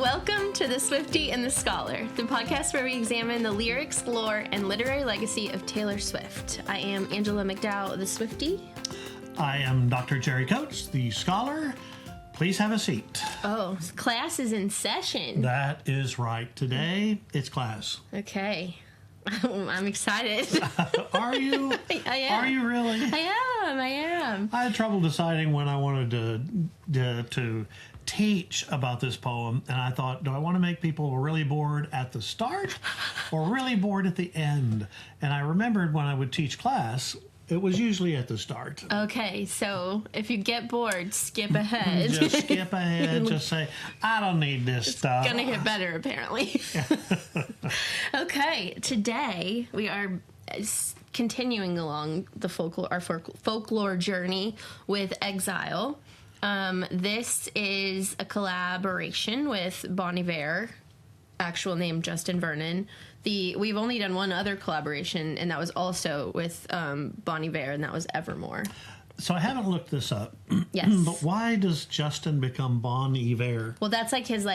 Welcome to the Swiftie and the Scholar, the podcast where we examine the lyrics, lore, and literary legacy of Taylor Swift. I am Angela McDowell, the Swiftie. I am Dr. Jerry Coates, the Scholar. Please have a seat. Oh, class is in session. That is right. Today, it's class. Okay. I'm excited. Are you? I am. Are you really? I am. I had trouble deciding when I wanted to teach about this poem, and I thought, do I want to make people really bored at the start or really bored at the end? And I remembered when I would teach class, it was usually at the start. Okay, so if you get bored, skip ahead. Just skip ahead. Just say, I don't need this stuff. It's gonna get better, apparently. Okay, today we are continuing along the folklore journey with Exile. This is a collaboration with Bon Iver, actual name Justin Vernon. We've only done one other collaboration, and that was also with Bon Iver, and that was Evermore. So I haven't looked this up. Yes. But why does Justin become Bon Iver? Well, that's like his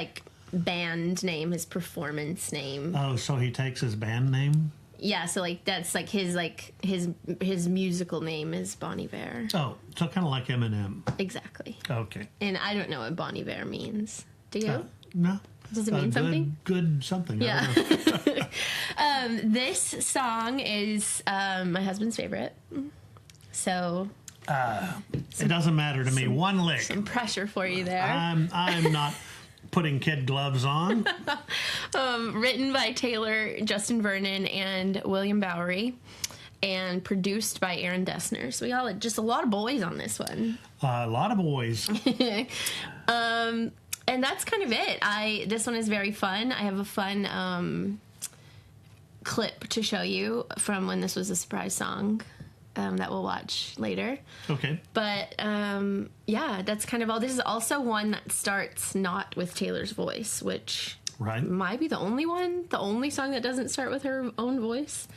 band name, his performance name. Oh, so he takes his band name? Yeah, so that's his musical name is Bon Iver. Oh, so kind of like Eminem. Exactly. Okay. And I don't know what Bon Iver means. Do you? No. Does it mean something? Good something. Yeah. I don't know. This song is my husband's favorite. So it doesn't matter to me. One lick. some pressure for you there. I'm not putting kid gloves on. Written by Taylor, Justin Vernon, and William Bowery, and produced by Aaron Dessner. So we all just a lot of boys on this one. A lot of boys. And that's kind of it. This one is very fun. I have a fun clip to show you from when this was a surprise song that we'll watch later. Okay. But yeah, that's kind of all. This is also one that starts not with Taylor's voice, which might be the only song that doesn't start with her own voice.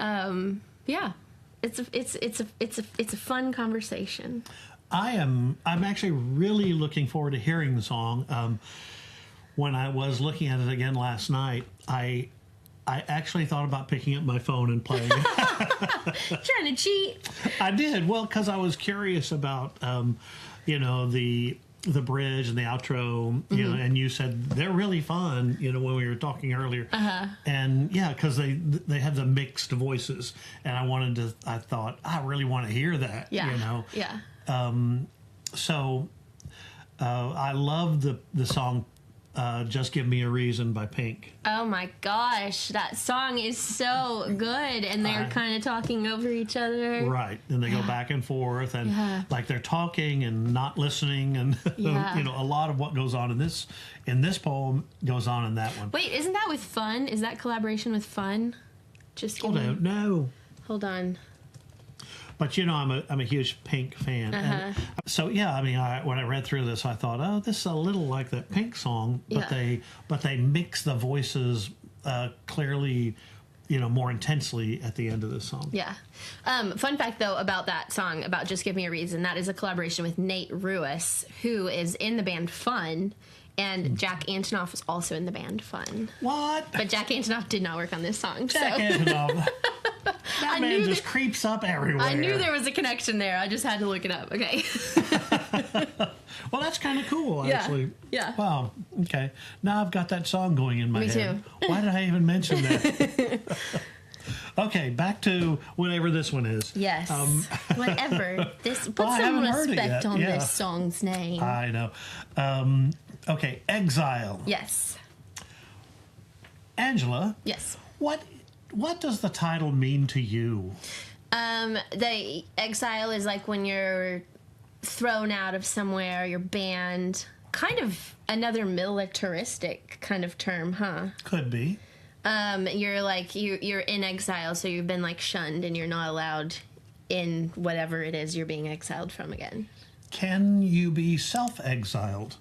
Yeah, it's a fun conversation. I'm actually really looking forward to hearing the song. When I was looking at it again last night, I actually thought about picking up my phone and playing it. Trying to cheat. I did. Well, because I was curious about, the bridge and the outro, you know, and you said they're really fun, when we were talking earlier. And yeah, because they have the mixed voices, and I thought, I really want to hear that, Yeah. So I love the song Just Give Me a Reason by Pink. Oh my gosh, that song is so good, and they're kind of talking over each other. Right, and they go back and forth, and like they're talking and not listening, and a lot of what goes on in this poem goes on in that one. Wait, isn't that with Fun? Is that collaboration with Fun? Just Hold on, no. Hold on. But I'm a huge Pink fan. And so yeah, when I read through this, I thought, oh, this is a little like that Pink song, but they mix the voices clearly, more intensely at the end of the song. Yeah. Fun fact though about that song, about Just Give Me a Reason, that is a collaboration with Nate Ruess, who is in the band Fun. And Jack Antonoff was also in the band Fun. What? But Jack Antonoff did not work on this song. Jack Antonoff. That man just creeps up everywhere. I knew there was a connection there. I just had to look it up. Okay. Well, that's kind of cool, actually. Yeah. Wow. Okay. Now I've got that song going in my head. Me too. Why did I even mention that? Okay, back to whatever this one is. Yes. Whatever. Put Well, some respect on this song's name. I know. Okay, Exile. Yes. Angela. Yes. What does the title mean to you? The exile is like when you're thrown out of somewhere, you're banned. Kind of another militaristic kind of term, huh? Could be. You're in exile, so you've been shunned, and you're not allowed in whatever it is you're being exiled from again. Can you be self-exiled?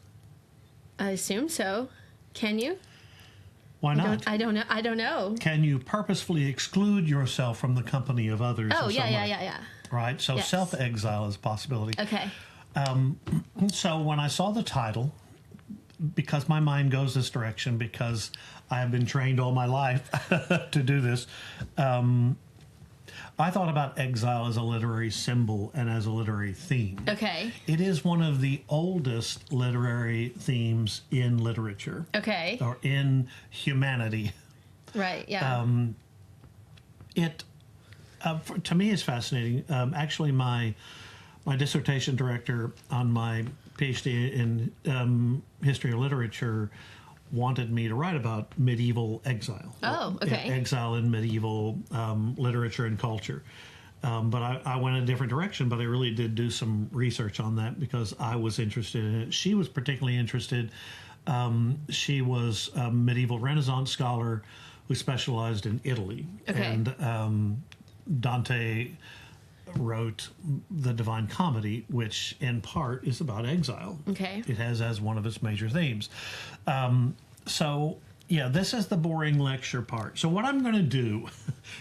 I assume so. Can you? Why not? I don't know. Can you purposefully exclude yourself from the company of others? Oh, yeah. Right? So self-exile is a possibility. Okay. So when I saw the title, because my mind goes this direction, because I have been trained all my life to do this, I thought about exile as a literary symbol and as a literary theme. Okay. It is one of the oldest literary themes in literature. Okay. Or in humanity. Right, yeah. To me, it's fascinating. Actually, my dissertation director on my PhD in history of literature wanted me to write about medieval exile. Oh, okay. Exile in medieval literature and culture. But I went a different direction, but I really did do some research on that because I was interested in it. She was particularly interested. She was a medieval Renaissance scholar who specialized in Italy. Okay. And Dante wrote the Divine Comedy, which in part is about exile. Okay. It has as one of its major themes. So, yeah, this is the boring lecture part. So what I'm going to do,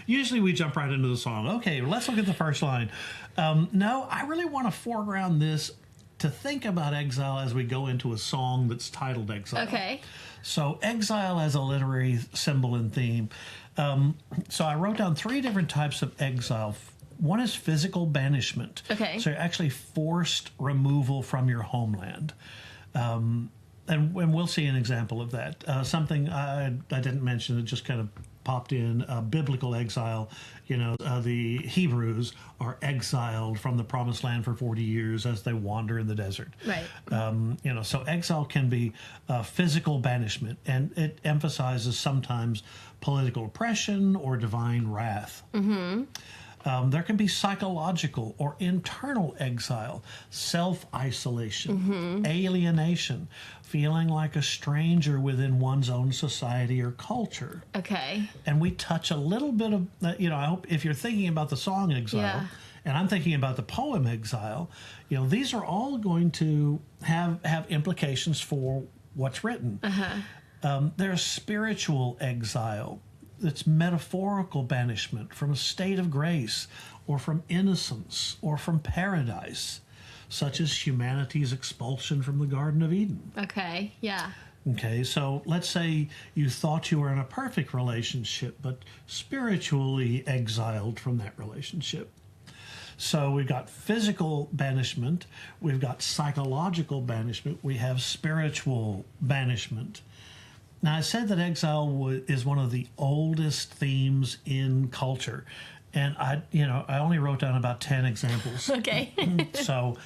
usually we jump right into the song. Okay, let's look at the first line. No, I really want to foreground this to think about exile as we go into a song that's titled Exile. Okay. So exile as a literary symbol and theme. So I wrote down 3 different types of exile. One is physical banishment. Okay. So actually forced removal from your homeland. And we'll see an example of that. Something I didn't mention that just kind of popped in, biblical exile. You know, the Hebrews are exiled from the promised land for 40 years as they wander in the desert. Right. You know, so exile can be physical banishment, and it emphasizes sometimes political oppression or divine wrath. Mm-hmm. There can be psychological or internal exile, self-isolation, alienation, feeling like a stranger within one's own society or culture. Okay. And we touch a little bit of, I hope if you're thinking about the song Exile, and I'm thinking about the poem Exile, these are all going to have implications for what's written. There's spiritual exile. It's metaphorical banishment from a state of grace or from innocence or from paradise, such as humanity's expulsion from the Garden of Eden. Okay, yeah. Okay, so let's say you thought you were in a perfect relationship, but spiritually exiled from that relationship. So we've got physical banishment, we've got psychological banishment, we have spiritual banishment. Now, I said that exile is one of the oldest themes in culture, and I only wrote down about 10 examples. Okay. So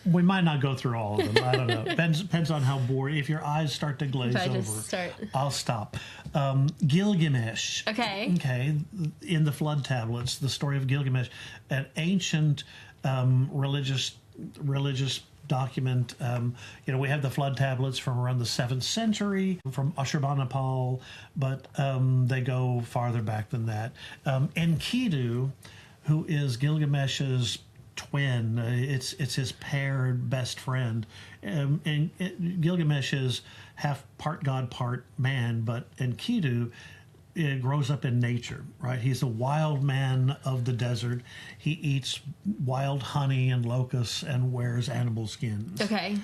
we might not go through all of them. I don't know. Depends on how bored. If your eyes start to glaze over, I'll stop. Gilgamesh. Okay. Okay. In the Flood Tablets, the story of Gilgamesh, an ancient religious document. We have the Flood Tablets from around the 7th century from Ashurbanipal, but they go farther back than that. Enkidu, who is Gilgamesh's twin, it's his paired best friend. And Gilgamesh is half part god, part man, but Enkidu grows up in nature, right? He's a wild man of the desert. He eats wild honey and locusts and wears animal skins. Okay.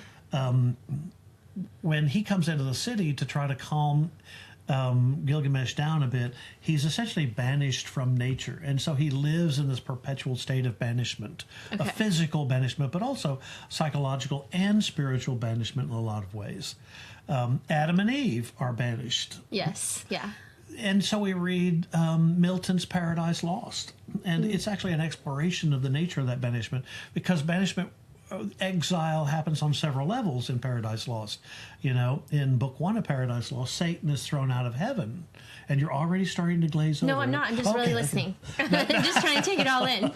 When he comes into the city to try to calm Gilgamesh down a bit, he's essentially banished from nature. And so he lives in this perpetual state of banishment, a physical banishment, but also psychological and spiritual banishment in a lot of ways. Adam and Eve are banished. Yes, yeah. And so we read Milton's Paradise Lost. And it's actually an exploration of the nature of that banishment, because banishment, exile happens on several levels in Paradise Lost. In Book 1 of Paradise Lost, Satan is thrown out of heaven. And you're already starting to glaze over. No, I'm not. I'm just really listening. I'm just trying to take it all in.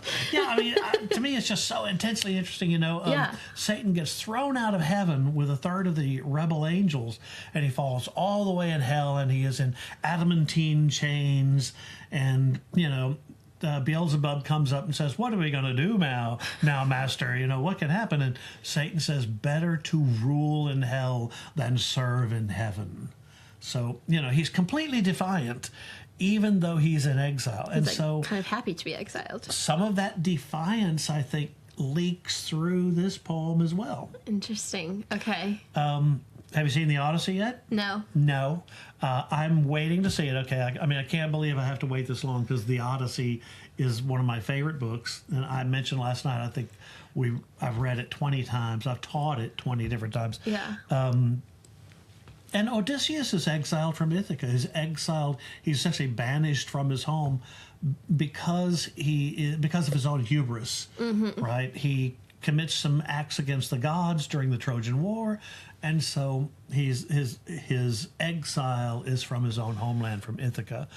To me, it's just so intensely interesting. Satan gets thrown out of heaven with a third of the rebel angels, and he falls all the way in hell, and he is in adamantine chains, and, Beelzebub comes up and says, "What are we going to do now, Master? What can happen?" And Satan says, "Better to rule in hell than serve in heaven." So, he's completely defiant, even though he's in exile. And so kind of happy to be exiled. Some of that defiance, I think, leaks through this poem as well. Interesting. Okay. Have you seen the Odyssey yet? No. No. I'm waiting to see it. Okay. I can't believe I have to wait this long because the Odyssey is one of my favorite books. And I mentioned last night, I think I've read it 20 times. I've taught it 20 different times. Yeah. And Odysseus is exiled from Ithaca. He's essentially banished from his home because of his own hubris, right? He commits some acts against the gods during the Trojan War, and so his exile is from his own homeland, from Ithaca.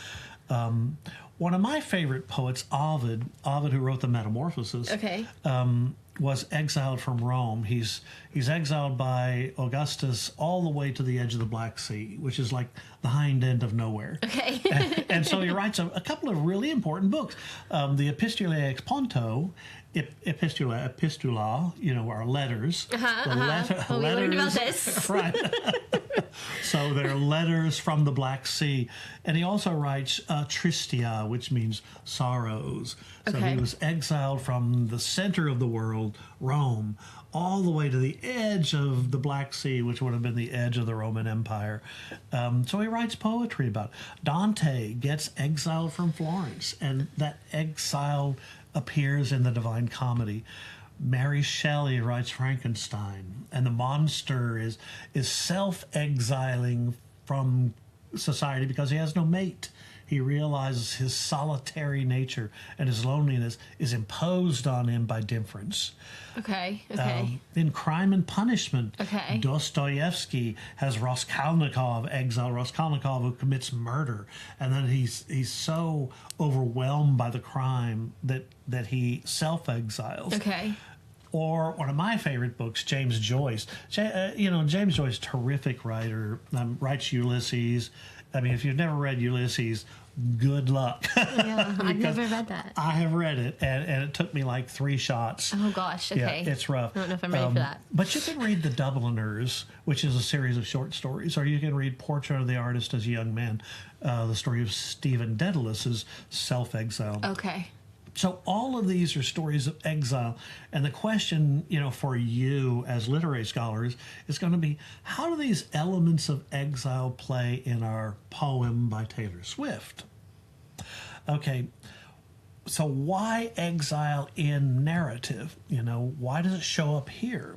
One of my favorite poets, Ovid, who wrote the Metamorphoses, was exiled from Rome. He's exiled by Augustus all the way to the edge of the Black Sea, which is like the hind end of nowhere. Okay. and so he writes a couple of really important books. The Epistulae ex Ponto, epistula, are letters. We learned about this. Right. So they're letters from the Black Sea. And he also writes Tristia, which means sorrows. So he was exiled from the center of the world, Rome, all the way to the edge of the Black Sea, which would have been the edge of the Roman Empire. So he writes poetry about it. Dante gets exiled from Florence, and that exile appears in the Divine Comedy. Mary Shelley writes Frankenstein, and the monster is self-exiling from society because he has no mate. He realizes his solitary nature and his loneliness is imposed on him by difference. Okay. In Crime and Punishment, Dostoevsky has Raskolnikov exiled, Raskolnikov who commits murder, and then he's so overwhelmed by the crime that he self-exiles. Or one of my favorite books, James Joyce. James Joyce, terrific writer, writes Ulysses. I mean, if you've never read Ulysses, good luck. Yeah, I've never read that. I have read it, and it took me like 3 shots. Oh, gosh, okay. Yeah, it's rough. I don't know if I'm ready for that. But you can read The Dubliners, which is a series of short stories, or you can read Portrait of the Artist as a Young Man, the story of Stephen Dedalus' self-exile. Okay. So all of these are stories of exile, and the question, for you as literary scholars is going to be, how do these elements of exile play in our poem by Taylor Swift? Okay, so why exile in narrative? Why does it show up here?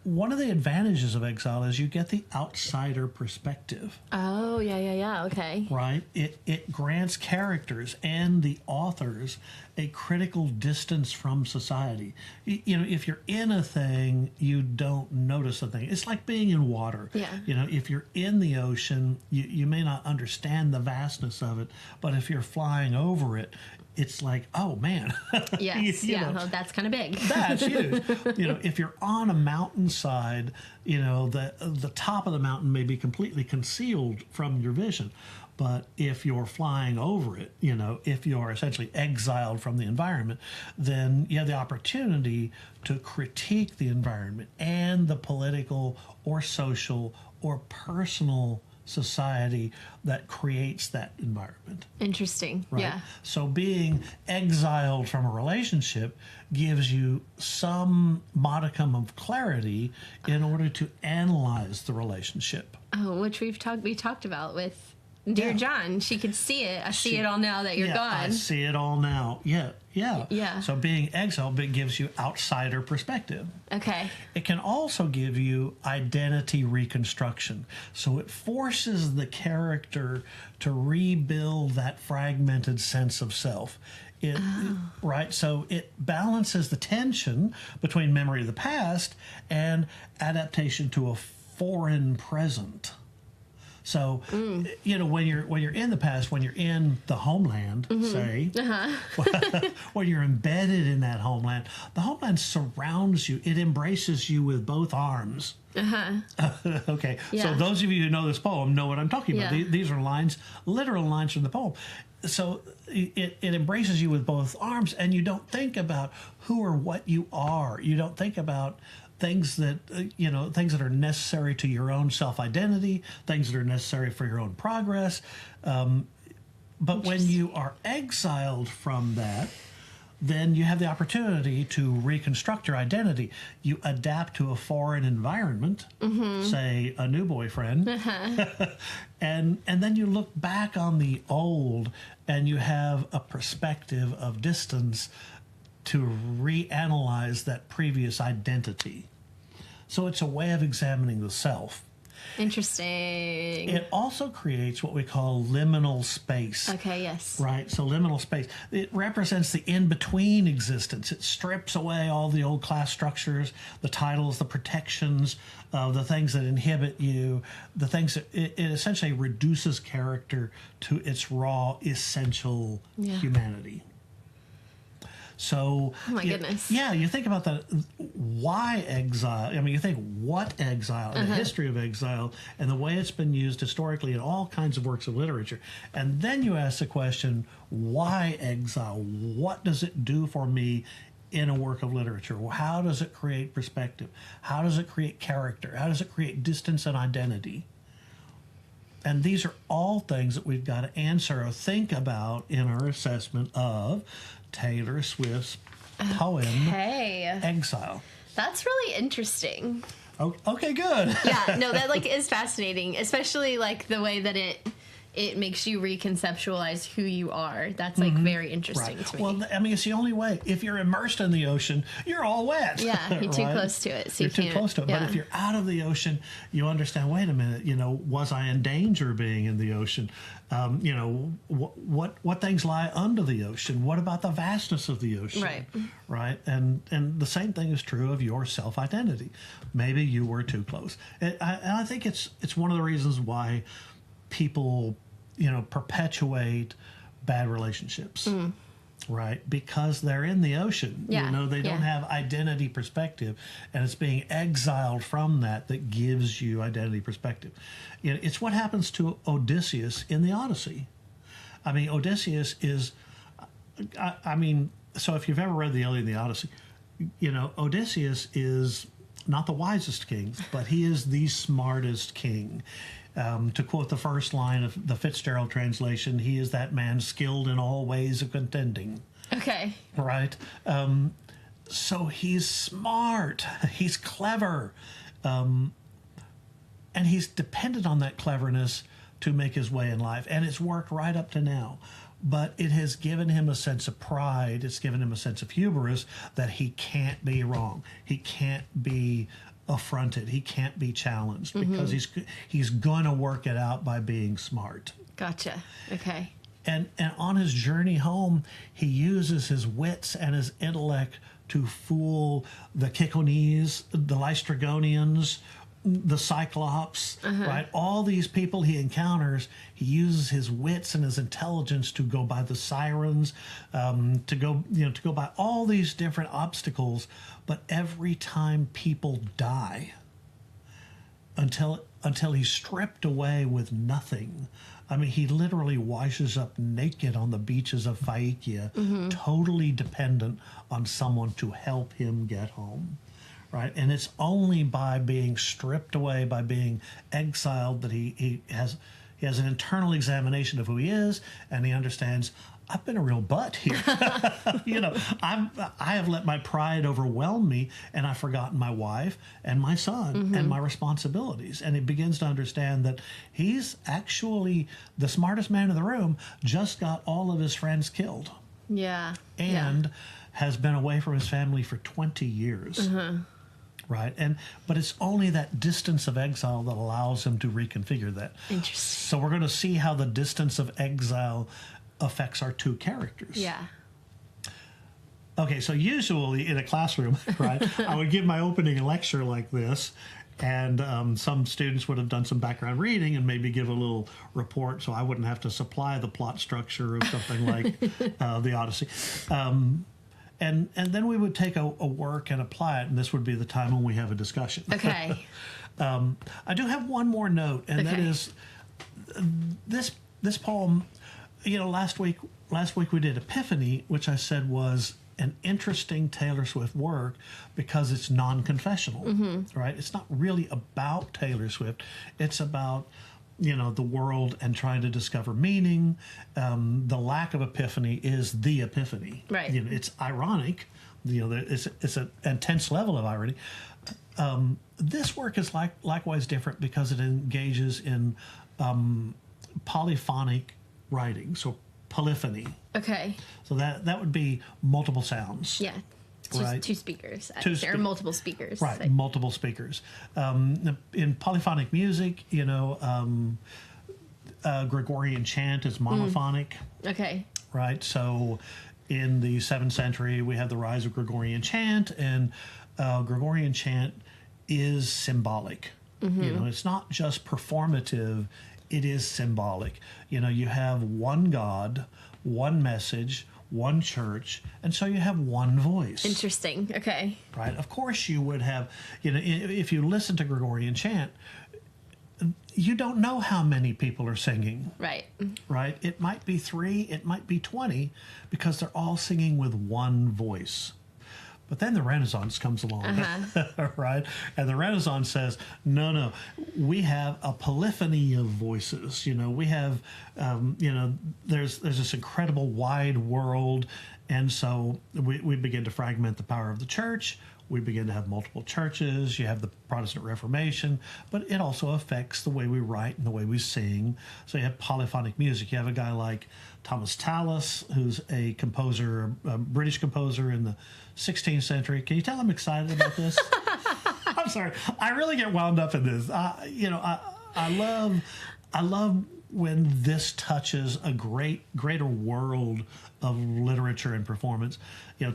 One of the advantages of exile is you get the outsider perspective. Oh, yeah, okay. Right? It grants characters and the authors a critical distance from society. If you're in a thing, you don't notice a thing. It's like being in water. Yeah. If you're in the ocean, you may not understand the vastness of it, but if you're flying over it, it's like, oh man. Yes, well, that's kind of big. That's huge. If you're on a mountainside, the top of the mountain may be completely concealed from your vision. But if you're flying over it, if you're essentially exiled from the environment, then you have the opportunity to critique the environment and the political or social or personal society that creates that environment. Interesting. Right? Yeah. So being exiled from a relationship gives you some modicum of clarity in order to analyze the relationship. Oh, which we talked about with Dear John. She could see it. I see it all now that you're gone. I see it all now. Yeah. So being exiled gives you outsider perspective. Okay. It can also give you identity reconstruction. So it forces the character to rebuild that fragmented sense of self. Right? So it balances the tension between memory of the past and adaptation to a foreign present. So, when you're in the past, when you're in the homeland, say, when you're embedded in that homeland, the homeland surrounds you. It embraces you with both arms. Okay. Yeah. So those of you who know this poem know what I'm talking about. These are literal lines from the poem. So it embraces you with both arms, and you don't think about who or what you are. You don't think about things that are necessary to your own self-identity, things that are necessary for your own progress. But when you are exiled from that, then you have the opportunity to reconstruct your identity. You adapt to a foreign environment, say a new boyfriend, and then you look back on the old and you have a perspective of distance to reanalyze that previous identity. So it's a way of examining the self. Interesting. It also creates what we call liminal space. Okay, yes. Right, so liminal space. It represents the in-between existence. It strips away all the old class structures, the titles, the protections, the things that inhibit you, the things that it essentially reduces character to its raw, essential humanity. So, oh my goodness. Yeah, you think about that. Why exile? I mean, you think what exile, the history of exile, and the way it's been used historically in all kinds of works of literature. And then you ask the question, why exile? What does it do for me in a work of literature? How does it create perspective? How does it create character? How does it create distance and identity? And these are all things that we've got to answer or think about in our assessment of Taylor Swift's poem, Exile. That's really interesting. Okay, good. Yeah, no, that is fascinating, especially the way that it makes you reconceptualize who you are. That's very interesting to me. Well, I mean, it's the only way. If you're immersed in the ocean, you're all wet. Yeah, you're too close to it. So you're too close to it. Yeah. But if you're out of the ocean, you understand, wait a minute, was I in danger being in the ocean? What things lie under the ocean? What about the vastness of the ocean? Right. Right. And the same thing is true of your self-identity. Maybe you were too close. And I think it's one of the reasons why people perpetuate bad relationships, right? Because they're in the ocean. Yeah. They don't have identity perspective, and it's being exiled from that gives you identity perspective. It's what happens to Odysseus in the Odyssey. I mean, Odysseus is, so if you've ever read the Iliad and the Odyssey, Odysseus is not the wisest king, but he is the smartest king. To quote the first line of the Fitzgerald translation, he is that man skilled in all ways of contending. Okay. Right? So he's smart. He's clever. And he's dependent on that cleverness to make his way in life. And it's worked right up to now. But it has given him a sense of pride. It's given him a sense of hubris that he can't be wrong. He can't be affronted. He can't be challenged because he's going to work it out by being smart. Gotcha. Okay. And on his journey home, he uses his wits and his intellect to fool the Cicones, the Lystrigonians, the Cyclops, right? All these people he encounters, he uses his wits and his intelligence to go by the sirens, to go by all these different obstacles. But every time people die, until he's stripped away with nothing. I mean, he literally washes up naked on the beaches of Phaeacia, totally dependent on someone to help him get home. Right, and it's only by being stripped away, by being exiled, that he has an internal examination of who he is, and he understands, I've been a real butt here. I have let my pride overwhelm me, and I've forgotten my wife and my son and my responsibilities. And he begins to understand that he's actually the smartest man in the room, just got all of his friends killed. Yeah. And has been away from his family for 20 years. Right, but it's only that distance of exile that allows him to reconfigure that. Interesting. So we're going to see how the distance of exile affects our two characters. Yeah. Okay, so usually in a classroom, right, I would give my opening lecture like this, and some students would have done some background reading and maybe give a little report, so I wouldn't have to supply the plot structure of something like the Odyssey. And then we would take a work and apply it, and this would be the time when we have a discussion. Okay. I do have one more note, and that is this poem. Last week we did Epiphany, which I said was an interesting Taylor Swift work because it's non-confessional, right? It's not really about Taylor Swift. It's about the world and trying to discover meaning. The lack of epiphany is the epiphany. Right. It's ironic. It's an intense level of irony. This work is likewise different because it engages in polyphonic writing, so polyphony. Okay. So that would be multiple sounds. Yeah. Right. Two speakers. Or multiple speakers. Right, like. multiple speakers. In polyphonic music, Gregorian chant is monophonic. Okay. Right, so in the 7th century, we have the rise of Gregorian chant, and Gregorian chant is symbolic. It's not just performative, it is symbolic. You have one God, one message, one church, and so you have one voice. Interesting. Okay. Right. Of course you would have, if you listen to Gregorian chant, you don't know how many people are singing. Right. Right. It might be 3, it might be 20, because they're all singing with one voice. But then the Renaissance comes along, right? And the Renaissance says, no, we have a polyphony of voices. We have, there's this incredible wide world. And so we begin to fragment the power of the church. We begin to have multiple churches. You have the Protestant Reformation, but it also affects the way we write and the way we sing. So you have polyphonic music. You have a guy like Thomas Tallis, who's a composer, a British composer in the 16th century. Can you tell I'm excited about this? I'm sorry. I really get wound up in this. I love when this touches a greater world of literature and performance.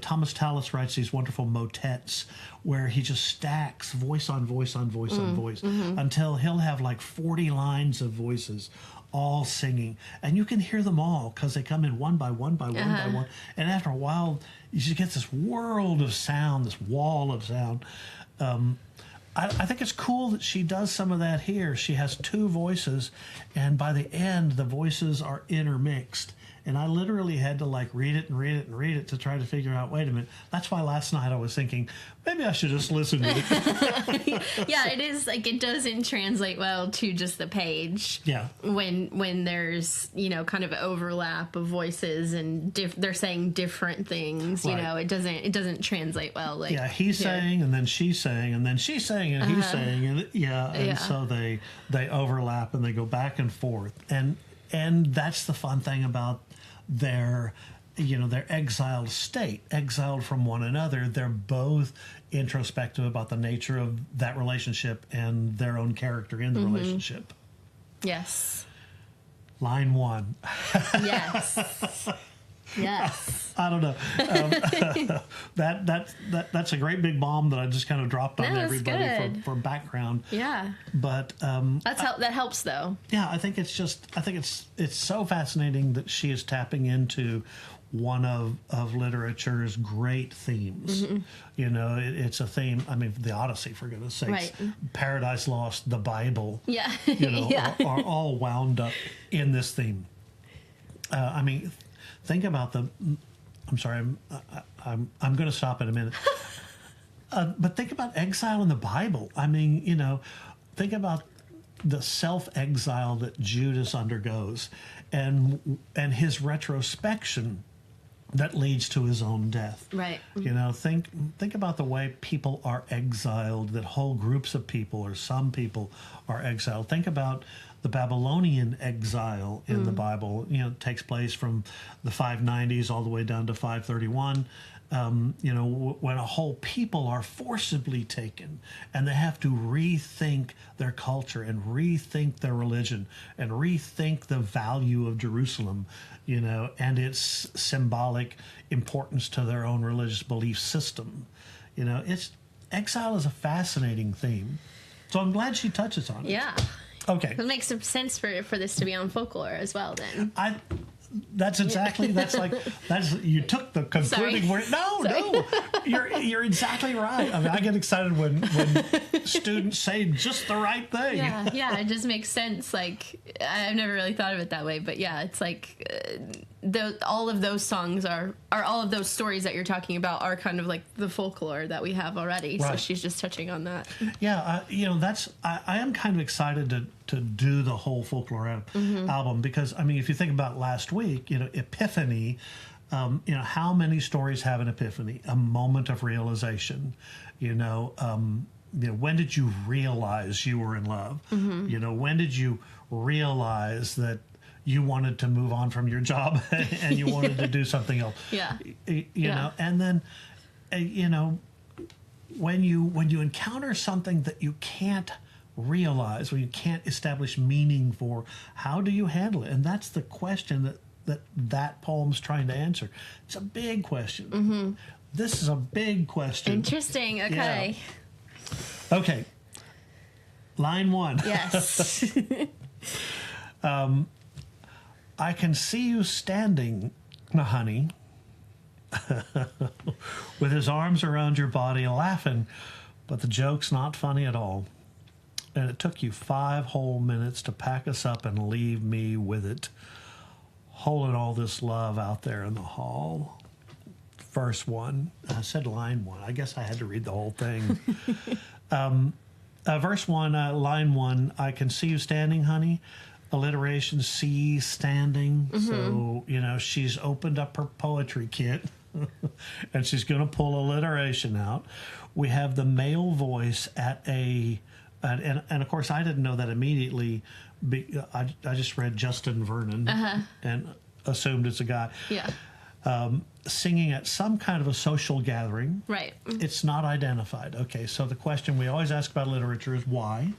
Thomas Tallis writes these wonderful motets where he just stacks voice on voice on voice on voice until he'll have like 40 lines of voices all singing, and you can hear them all because they come in one by one by one by one, and after a while you just get this world of sound, this wall of sound. I think it's cool that she does some of that here. She has 2 voices, and by the end the voices are intermixed. And I literally had to read it and read it and read it to try to figure out, wait a minute. That's why last night I was thinking, maybe I should just listen to it. Yeah, it is it doesn't translate well to just the page. Yeah. When there's, kind of overlap of voices and they're saying different things, Right. it doesn't translate well. He's saying, and then she's saying, and then she's saying, and he's saying, and so they overlap and they go back and forth. And that's the fun thing about their exiled state, exiled from one another. They're both introspective about the nature of that relationship and their own character in the relationship. Yes. Line 1. Yes. Yes. I don't know. That's a great big bomb that I just kind of dropped on everybody for background. Yeah. But that helps though. Yeah, I think it's so fascinating that she is tapping into one of literature's great themes. It's a theme. I mean, the Odyssey, for goodness sakes, right. Paradise Lost, the Bible. Yeah. Are all wound up in this theme. Think about I'm sorry. I'm going to stop in a minute. But think about exile in the Bible. Think about the self-exile that Judas undergoes, and his retrospection that leads to his own death. Right. Think about the way people are exiled. That whole groups of people or some people are exiled. Think about the Babylonian exile in the Bible. Takes place from the 590s all the way down to 531. When a whole people are forcibly taken and they have to rethink their culture and rethink their religion and rethink the value of Jerusalem, and its symbolic importance to their own religious belief system. Exile is a fascinating theme. So I'm glad she touches on it. Yeah. Okay. It makes some sense for this to be on folklore as well then. That's you took the concluding word. No, you're exactly right. I get excited when students say just the right thing. Yeah, it just makes sense. I've never really thought of it that way, but yeah, it's all of those songs are all of those stories that you're talking about are kind of like the folklore that we have already. Right. So she's just touching on that. Yeah, I am kind of excited to do the whole folklore album because, I mean, if you think about last week, Epiphany, how many stories have an epiphany, a moment of realization, when did you realize you were in love? When did you realize that you wanted to move on from your job and you wanted to do something else? And then, when you encounter something that you can't realize, when you can't establish meaning for, how do you handle it? And that's the question that poem's trying to answer. It's a big question. This is a big question. Interesting. Okay. Yeah. Okay. Line 1. Yes. I can see you standing, honey, with his arms around your body laughing, but the joke's not funny at all. And it took you 5 whole minutes to pack us up and leave me with it, holding all this love out there in the hall. Verse 1. I said line 1. I guess I had to read the whole thing. Verse 1, line 1, I can see you standing, honey. Alliteration, see, standing. So, she's opened up her poetry kit and she's going to pull alliteration out. We have the male voice at and of course, I didn't know that immediately. I just read Justin Vernon and assumed it's a guy. Yeah. Singing at some kind of a social gathering. Right. It's not identified. Okay, so the question we always ask about literature is why?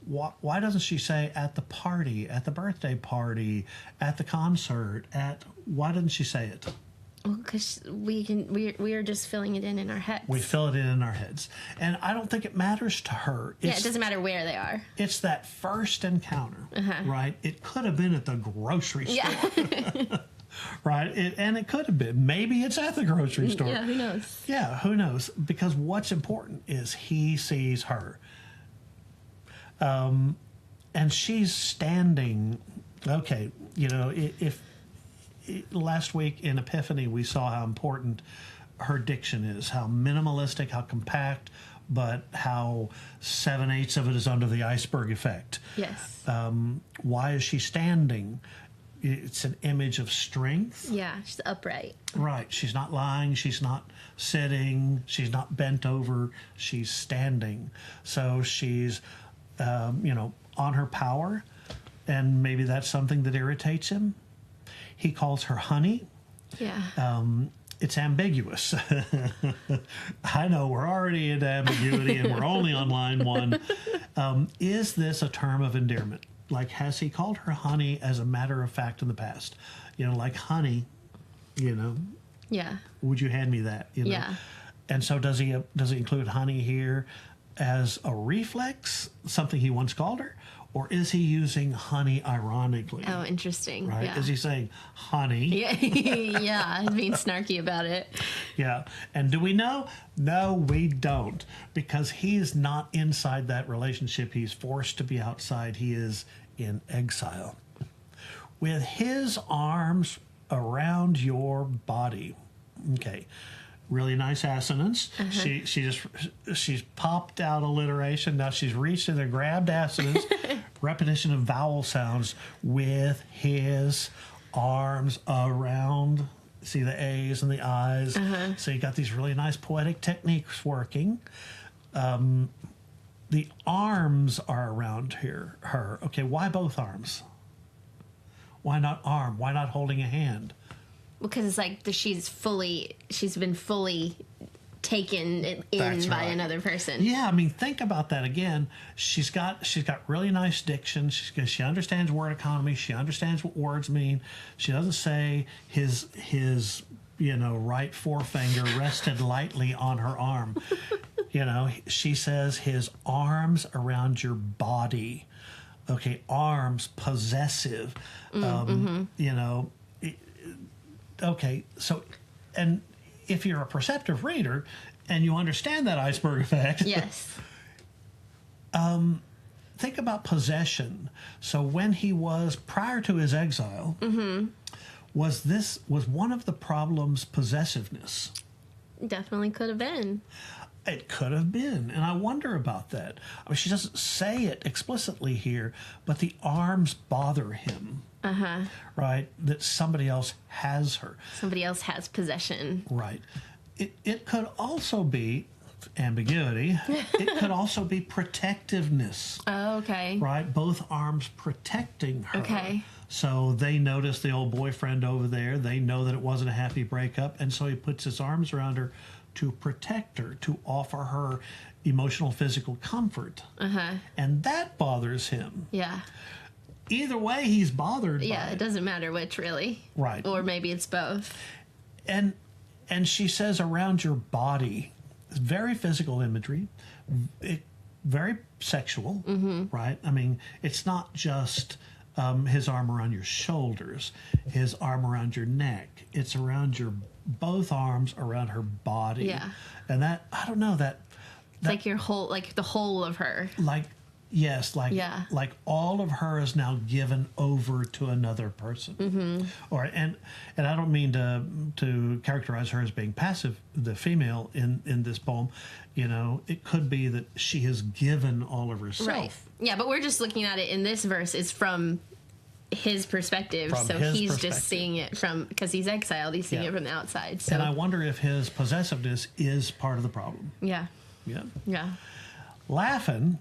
Why doesn't she say at the party, at the birthday party, at the concert, why doesn't she say it? Well, because we are just filling it in our heads. We fill it in our heads. And I don't think it matters to her. It doesn't matter where they are. It's that first encounter, right? It could have been at the grocery store. Yeah. Right? And it could have been. Maybe it's at the grocery store. Yeah, who knows? Yeah, who knows? Because what's important is he sees her. And she's standing. Okay, if last week in Epiphany we saw how important her diction is, how minimalistic, how compact, but how 7/8 of it is under the iceberg effect. Yes. Why is she standing? It's an image of strength. Yeah, she's upright. Right. She's not lying. She's not sitting. She's not bent over. She's standing. So she's, on her power, and maybe that's something that irritates him. He calls her honey. Yeah. It's ambiguous. I know we're already into ambiguity and we're only on line 1. Is this a term of endearment? Like, has he called her honey as a matter of fact in the past? Like honey, Yeah. Would you hand me that? Yeah. And so does he include honey here as a reflex, something he once called her? Or is he using honey ironically? Oh, interesting. Right? Yeah. Is he saying honey? Yeah, yeah, being snarky about it. Yeah. And do we know? No, we don't. Because he is not inside that relationship. He's forced to be outside. He is in exile. With his arms around your body. Okay. Really nice assonance. She's popped out alliteration. Now she's reached in and grabbed assonance. Repetition of vowel sounds with his arms around. See the A's and the I's. So you got these really nice poetic techniques working. The arms are around her. Okay, why both arms? Why not arm? Why not holding a hand? Because it's like she's been fully taken in by another person. Yeah, I mean, think about that again. She's got really nice diction. She understands word economy. She understands what words mean. She doesn't say his right forefinger rested lightly on her arm. She says his arms around your body. Okay, arms, possessive. Okay, so, and if you're a perceptive reader and you understand that iceberg effect, yes. Think about possession. So when he was prior to his exile, was one of the problems possessiveness? Definitely could have been. It could have been, and I wonder about that. I mean, she doesn't say it explicitly here, but the arms bother him. Right? That somebody else has her. Somebody else has possession. Right. It could also be ambiguity. It could also be protectiveness. Oh, okay. Right? Both arms protecting her. Okay. So they notice the old boyfriend over there. They know that it wasn't a happy breakup, and so he puts his arms around her to protect her, to offer her emotional, physical comfort. And that bothers him. Yeah. Either way, he's bothered by it doesn't matter which, really. Right. Or maybe it's both. And she says around your body, very physical imagery, very sexual, right? I mean, it's not just his arm around your shoulders, his arm around your neck. It's around both arms around her body. Yeah. And that, I don't know, that like your whole, like the whole of her. Yes, like all of her is now given over to another person. And I don't mean to characterize her as being passive, the female in this poem. You know, it could be that she has given all of herself. Right. Yeah, but we're just looking at it in this verse is from his perspective. He's just seeing it from, because he's exiled, he's seeing it from the outside. So. And I wonder if his possessiveness is part of the problem. Yeah. Yeah. Yeah. Laughing.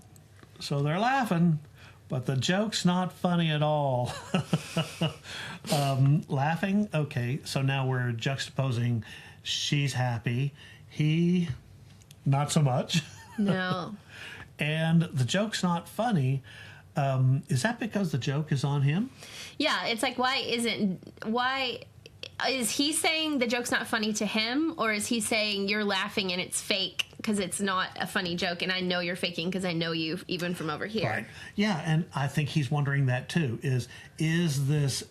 So they're laughing, but the joke's not funny at all. Laughing, okay, so now we're juxtaposing she's happy, he not so much. No. And the joke's not funny. Is that because the joke is on him? Yeah, it's like, why is he saying the joke's not funny to him, or is he saying you're laughing and it's fake because it's not a funny joke and I know you're faking because I know you even from over here? Right. Yeah, and I think he's wondering that too. Is this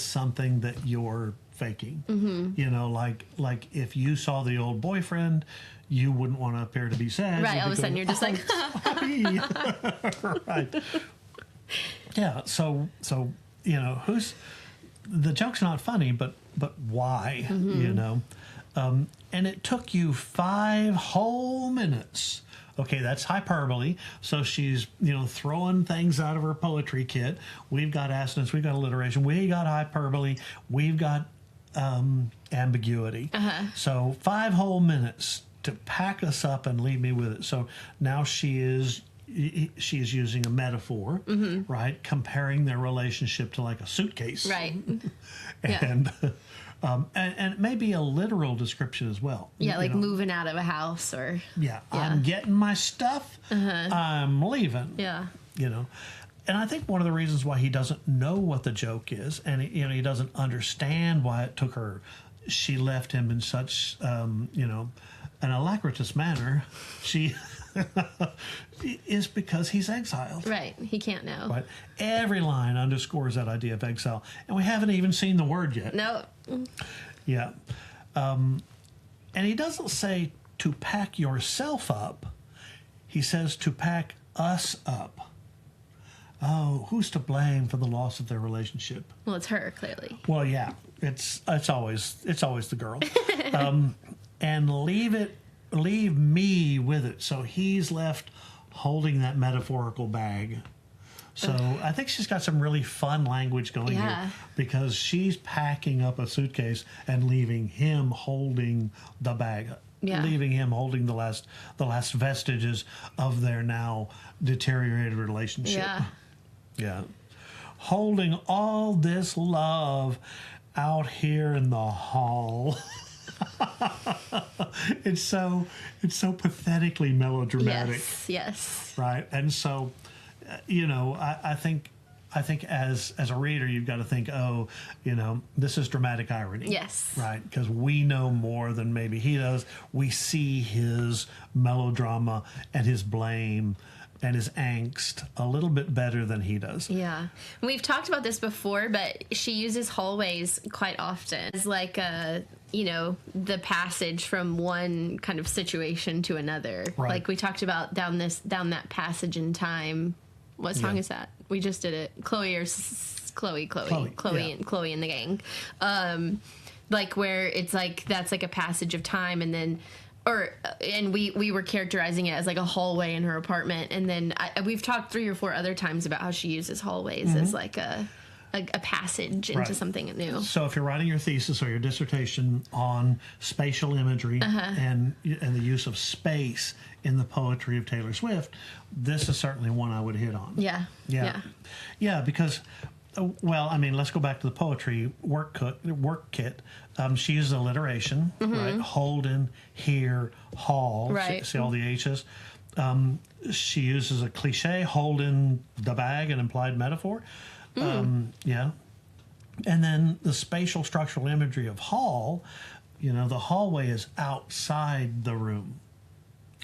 something that you're faking? You know, like if you saw the old boyfriend, you wouldn't want to appear to be sad. Right. All of a sudden, you're just like, right. Yeah. So you know, the joke's not funny, but why? You know, and it took you 5 whole minutes. Okay, that's hyperbole. So she's, you know, throwing things out of her poetry kit. We've got assonance, we've got alliteration, we got hyperbole, we've got ambiguity. So 5 whole minutes to pack us up and leave me with it. So now she is using a metaphor, right? Comparing their relationship to like a suitcase. right. And and it may be a literal description as well. Yeah, like moving out of a house or... Yeah, I'm getting my stuff, I'm leaving. Yeah. You know, and I think one of the reasons why he doesn't know what the joke is, and he doesn't understand why it took her, she left him in such, you know, an alacritous manner, she is because he's exiled. Right, he can't know. Right, every line underscores that idea of exile, and we haven't even seen the word yet. No. Yeah, and he doesn't say to pack yourself up. He says to pack us up. Oh, who's to blame for the loss of their relationship? Well, it's her, clearly. Well, yeah, it's always the girl. And leave me with it. So he's left holding that metaphorical bag. So I think she's got some really fun language going here, because she's packing up a suitcase and leaving him holding the bag. Yeah. Leaving him holding the last vestiges of their now deteriorated relationship. Yeah. Yeah. Holding all this love out here in the hall. It's so pathetically melodramatic. Yes. Right. And so, you know, I think as a reader, you've got to think, oh, you know, this is dramatic irony. Yes. Right. Because we know more than maybe he does. We see his melodrama and his blame and his angst a little bit better than he does. Yeah. We've talked about this before, but she uses hallways quite often as like a, you know, the passage from one kind of situation to another. Right. Like we talked about down that passage in time What song is that? We just did it. Chloe and the gang. Like where it's like that's like a passage of time, and then we were characterizing it as like a hallway in her apartment, and then we've talked 3 or 4 other times about how she uses hallways as like a passage into something new. So if you're writing your thesis or your dissertation on spatial imagery and the use of space in the poetry of Taylor Swift, this is certainly one I would hit on. Yeah, because well, I mean, let's go back to the poetry work kit. She uses alliteration, right? Holden, here, hall. Right. See all the H's. She uses a cliche, holding the bag, an implied metaphor. Yeah. And then the spatial structural imagery of hall, the hallway is outside the room.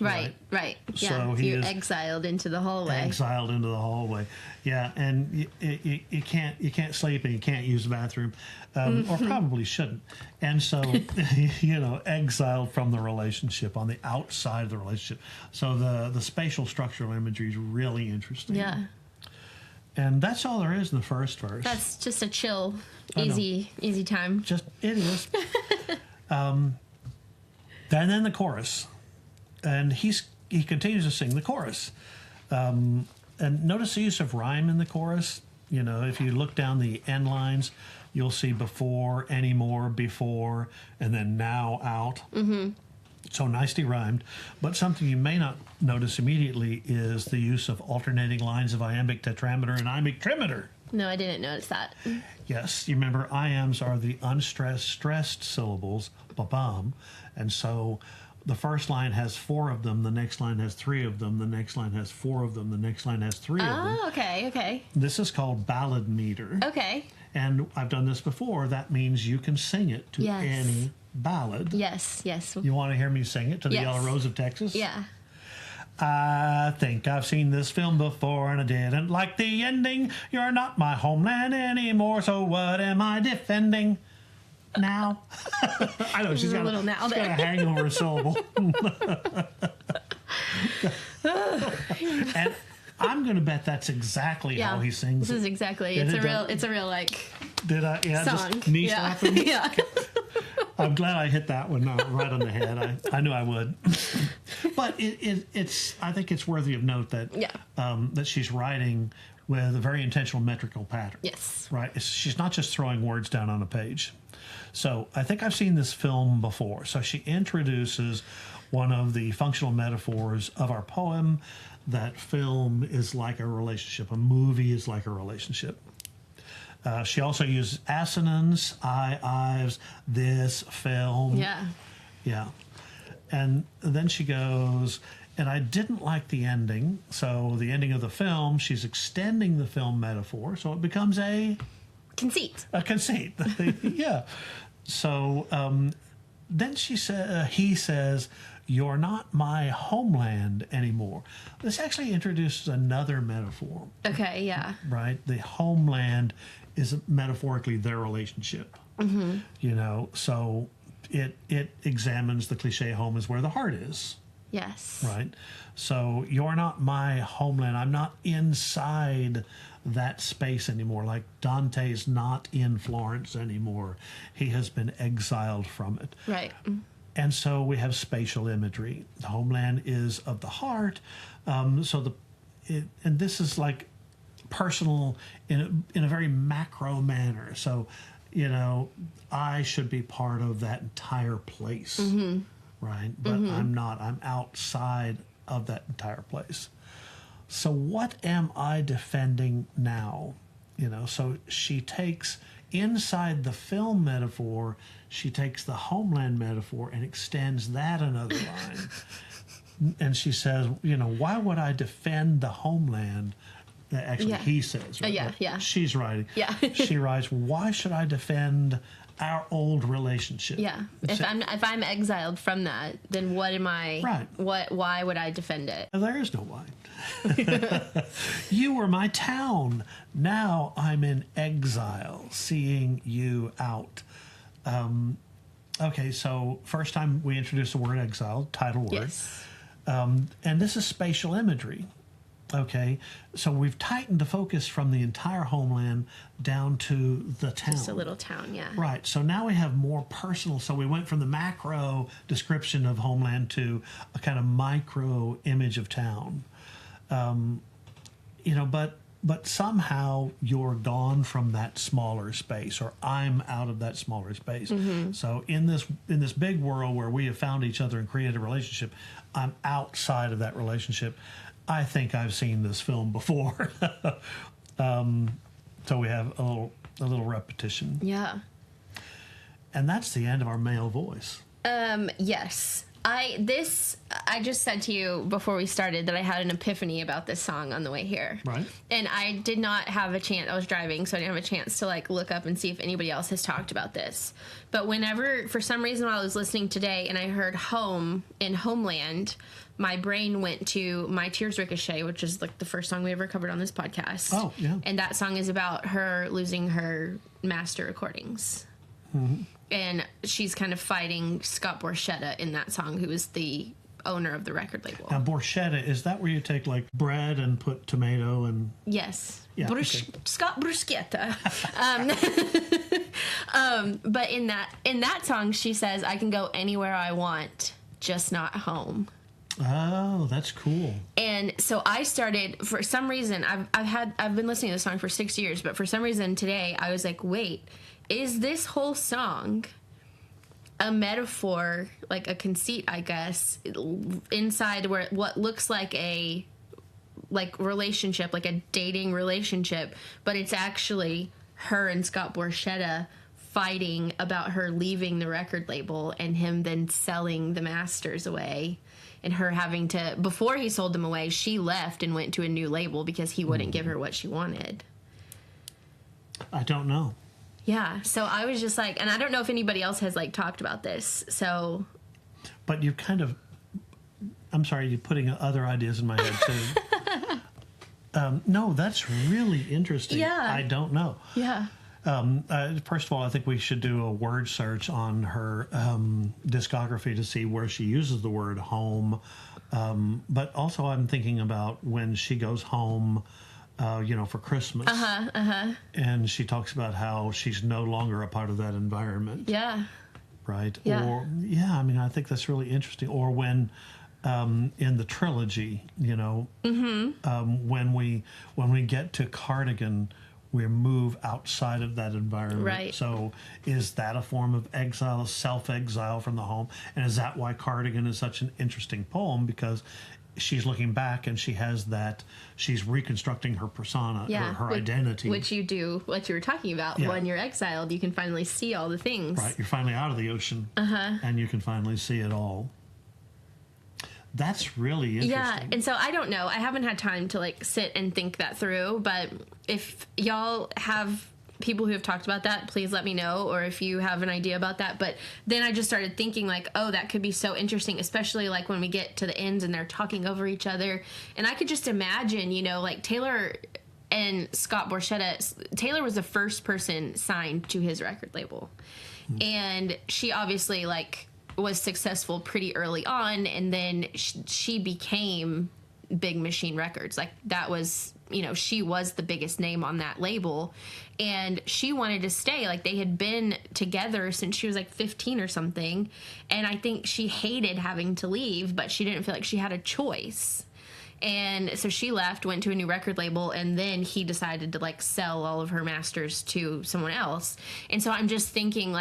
Right. Yeah. So you're exiled into the hallway. Yeah, and you can't sleep and you can't use the bathroom, or probably shouldn't. And so, exiled from the relationship, on the outside of the relationship. So the spatial structural imagery is really interesting. Yeah. And that's all there is in the first verse. That's just a chill, easy time. It is. And then the chorus. And he continues to sing the chorus. And notice the use of rhyme in the chorus. If you look down the end lines, you'll see before, anymore, before, and then now, out. So nicely rhymed. But something you may not notice immediately is the use of alternating lines of iambic tetrameter and iambic trimeter. No, I didn't notice that. Yes, you remember iambs are the unstressed, stressed syllables, ba-bum. And so the first line has 4 of them, the next line has 3 of them, the next line has 4 of them, the next line has 3 of them. Oh, okay. This is called ballad meter. Okay. And I've done this before. That means you can sing it to any ballad. Yes. You want to hear me sing it to the Yellow Rose of Texas? Yeah. I think I've seen this film before and I didn't like the ending. You're not my homeland anymore, so what am I defending now? I know, she's got a hangover syllable. And I'm going to bet that's exactly how he sings This is exactly. It's a real like Did I? Yeah, song. Just knee slapping? Yeah. I'm glad I hit that one right on the head. I knew I would. But it's. I think it's worthy of note that that she's writing with a very intentional metrical pattern. Yes. Right. She's not just throwing words down on a page. So I think I've seen this film before. So she introduces one of the functional metaphors of our poem, that film is like a relationship. A movie is like a relationship. She also uses assonance, Ives, this, film. Yeah. And then she goes, and I didn't like the ending. So the ending of the film, she's extending the film metaphor. So it becomes a conceit. A conceit. Yeah. So then he says, you're not my homeland anymore. This actually introduces another metaphor. Okay, yeah. Right? The homeland is metaphorically their relationship. So it examines the cliche, home is where the heart is. Yes. Right? So you're not my homeland. I'm not inside that space anymore. Like Dante's not in Florence anymore. He has been exiled from it. Right. And so we have spatial imagery. The homeland is of the heart. And this is like personal in a very macro manner. So, I should be part of that entire place, right? But I'm not. I'm outside of that entire place. So what am I defending now? So she takes inside the film metaphor, she takes the homeland metaphor and extends that another line. And she says, why would I defend the homeland? Actually, he says. Right? Yeah. She's writing. Yeah. She writes, why should I defend our old relationship? Yeah. If I'm exiled from that, then what am I? Right. Why would I defend it? There is no why. You were my town. Now I'm in exile, seeing you out. Okay, so first time we introduced the word exile, title word. Yes. And this is spatial imagery. Okay, so we've tightened the focus from the entire homeland down to the town. Just a little town, yeah. Right, so now we have more personal. So we went from the macro description of homeland to a kind of micro image of town. But somehow you're gone from that smaller space, or I'm out of that smaller space. Mm-hmm. So in this big world where we have found each other and created a relationship, I'm outside of that relationship. I think I've seen this film before. So we have a little repetition. Yeah. And that's the end of our male voice. Yes. I just said to you before we started that I had an epiphany about this song on the way here. Right. And I did not have a chance. I was driving, so I didn't have a chance to look up and see if anybody else has talked about this. But whenever, for some reason, while I was listening today and I heard home in Homeland, my brain went to My Tears Ricochet, which is the first song we ever covered on this podcast. Oh, yeah. And that song is about her losing her master recordings. Mm-hmm. And she's kind of fighting Scott Borchetta in that song, who is the owner of the record label. Now, Borchetta, is that where you take bread and put tomato and... Yes. Yeah, okay. Scott Bruschetta. But in that song, she says, "I can go anywhere I want, just not home." Oh, that's cool. And so I started, for some reason, I've been listening to this song for 6 years, but for some reason today I was like, wait, is this whole song a metaphor, like a conceit, I guess, inside where what looks like a relationship, like a dating relationship, but it's actually her and Scott Borchetta fighting about her leaving the record label and him then selling the masters away, and her having to, before he sold them away, she left and went to a new label because he wouldn't give her what she wanted. I don't know. Yeah, so I was just and I don't know if anybody else has talked about this, so. But you I'm sorry, you're putting other ideas in my head too. No, that's really interesting. Yeah. I don't know. Yeah. First of all, I think we should do a word search on her discography to see where she uses the word home. But also I'm thinking about when she goes home, for Christmas. And she talks about how she's no longer a part of that environment. Yeah. Right? Yeah. Or, I think that's really interesting. Or when... in the trilogy, when we get to Cardigan, we move outside of that environment. Right. So is that a form of exile, self-exile from the home? And is that why Cardigan is such an interesting poem? Because she's looking back and she has she's reconstructing her persona, her identity. Which you do, what you were talking about. Yeah. When you're exiled, you can finally see all the things. Right. You're finally out of the ocean. And you can finally see it all. That's really interesting. Yeah, and so I don't know. I haven't had time to sit and think that through, but if y'all have people who have talked about that, please let me know, or if you have an idea about that. But then I just started thinking oh, that could be so interesting, especially when we get to the ends and they're talking over each other. And I could just imagine, Taylor and Scott Borchetta. Taylor was the first person signed to his record label. Mm-hmm. And she obviously was successful pretty early on, and then she became Big Machine Records. That was, she was the biggest name on that label, and she wanted to stay. They had been together since she was 15 or something, and I think she hated having to leave, but she didn't feel like she had a choice. And so she left, went to a new record label, and then he decided to sell all of her masters to someone else. And so I'm just thinking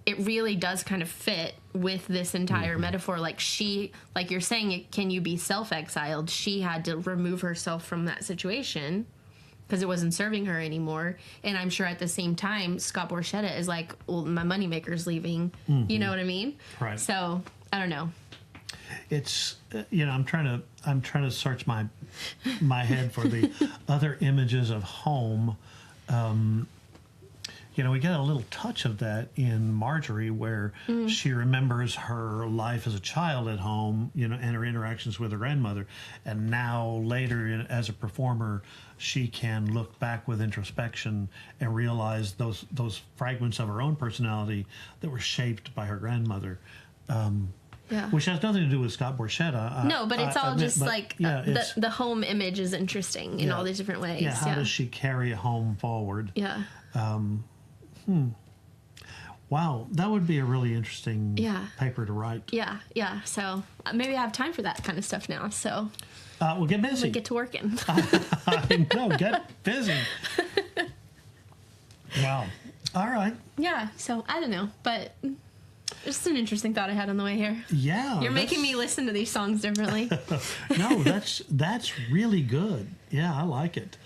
it really does kind of fit with this entire metaphor. She, you're saying, can you be self-exiled? She had to remove herself from that situation because it wasn't serving her anymore. And I'm sure at the same time, Scott Borchetta is well, my moneymaker's leaving. Mm-hmm. You know what I mean? Right. So I don't know. It's I'm trying to search my head for the other images of home. We get a little touch of that in Marjorie, where she remembers her life as a child at home, and her interactions with her grandmother, and now later as a performer, she can look back with introspection and realize those fragments of her own personality that were shaped by her grandmother. Yeah. Which has nothing to do with Scott Borchetta. No, but it's all just like it's, the home image is interesting in all these different ways. Yeah, how does she carry a home forward? Yeah. Wow, that would be a really interesting paper to write. Yeah, yeah. So maybe I have time for that kind of stuff now. So we'll get busy. Get to working. I know, get busy. Wow. All right. Yeah, so I don't know, but just an interesting thought I had on the way here. Yeah. You're making me listen to these songs differently. No, that's really good. Yeah, I like it.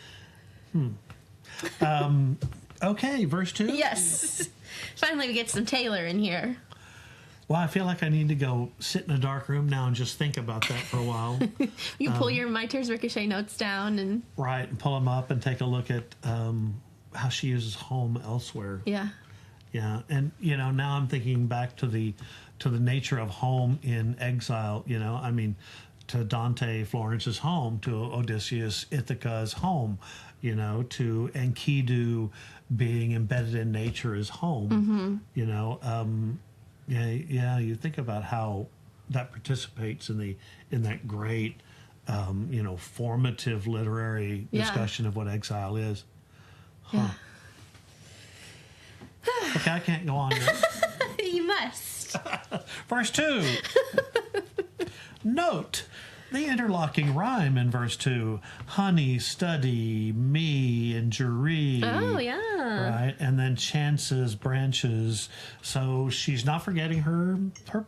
Okay, verse 2? Yes. Finally we get some Taylor in here. Well, I feel like I need to go sit in a dark room now and just think about that for a while. You pull your My Tears Ricochet notes down and... Right, and pull them up and take a look at how she uses home elsewhere. Yeah. Yeah, and, now I'm thinking back to the nature of home in exile, I mean, to Dante, Florence's home, to Odysseus, Ithaca's home, to Enkidu being embedded in nature as home, you think about how that participates in that great, formative literary discussion of what exile is. Huh. Yeah. Okay, I can't go on yet. You must. Verse 2. Note the interlocking rhyme in verse 2. Honey, study, me, and jury. Oh, yeah. Right, and then chances, branches. So she's not forgetting her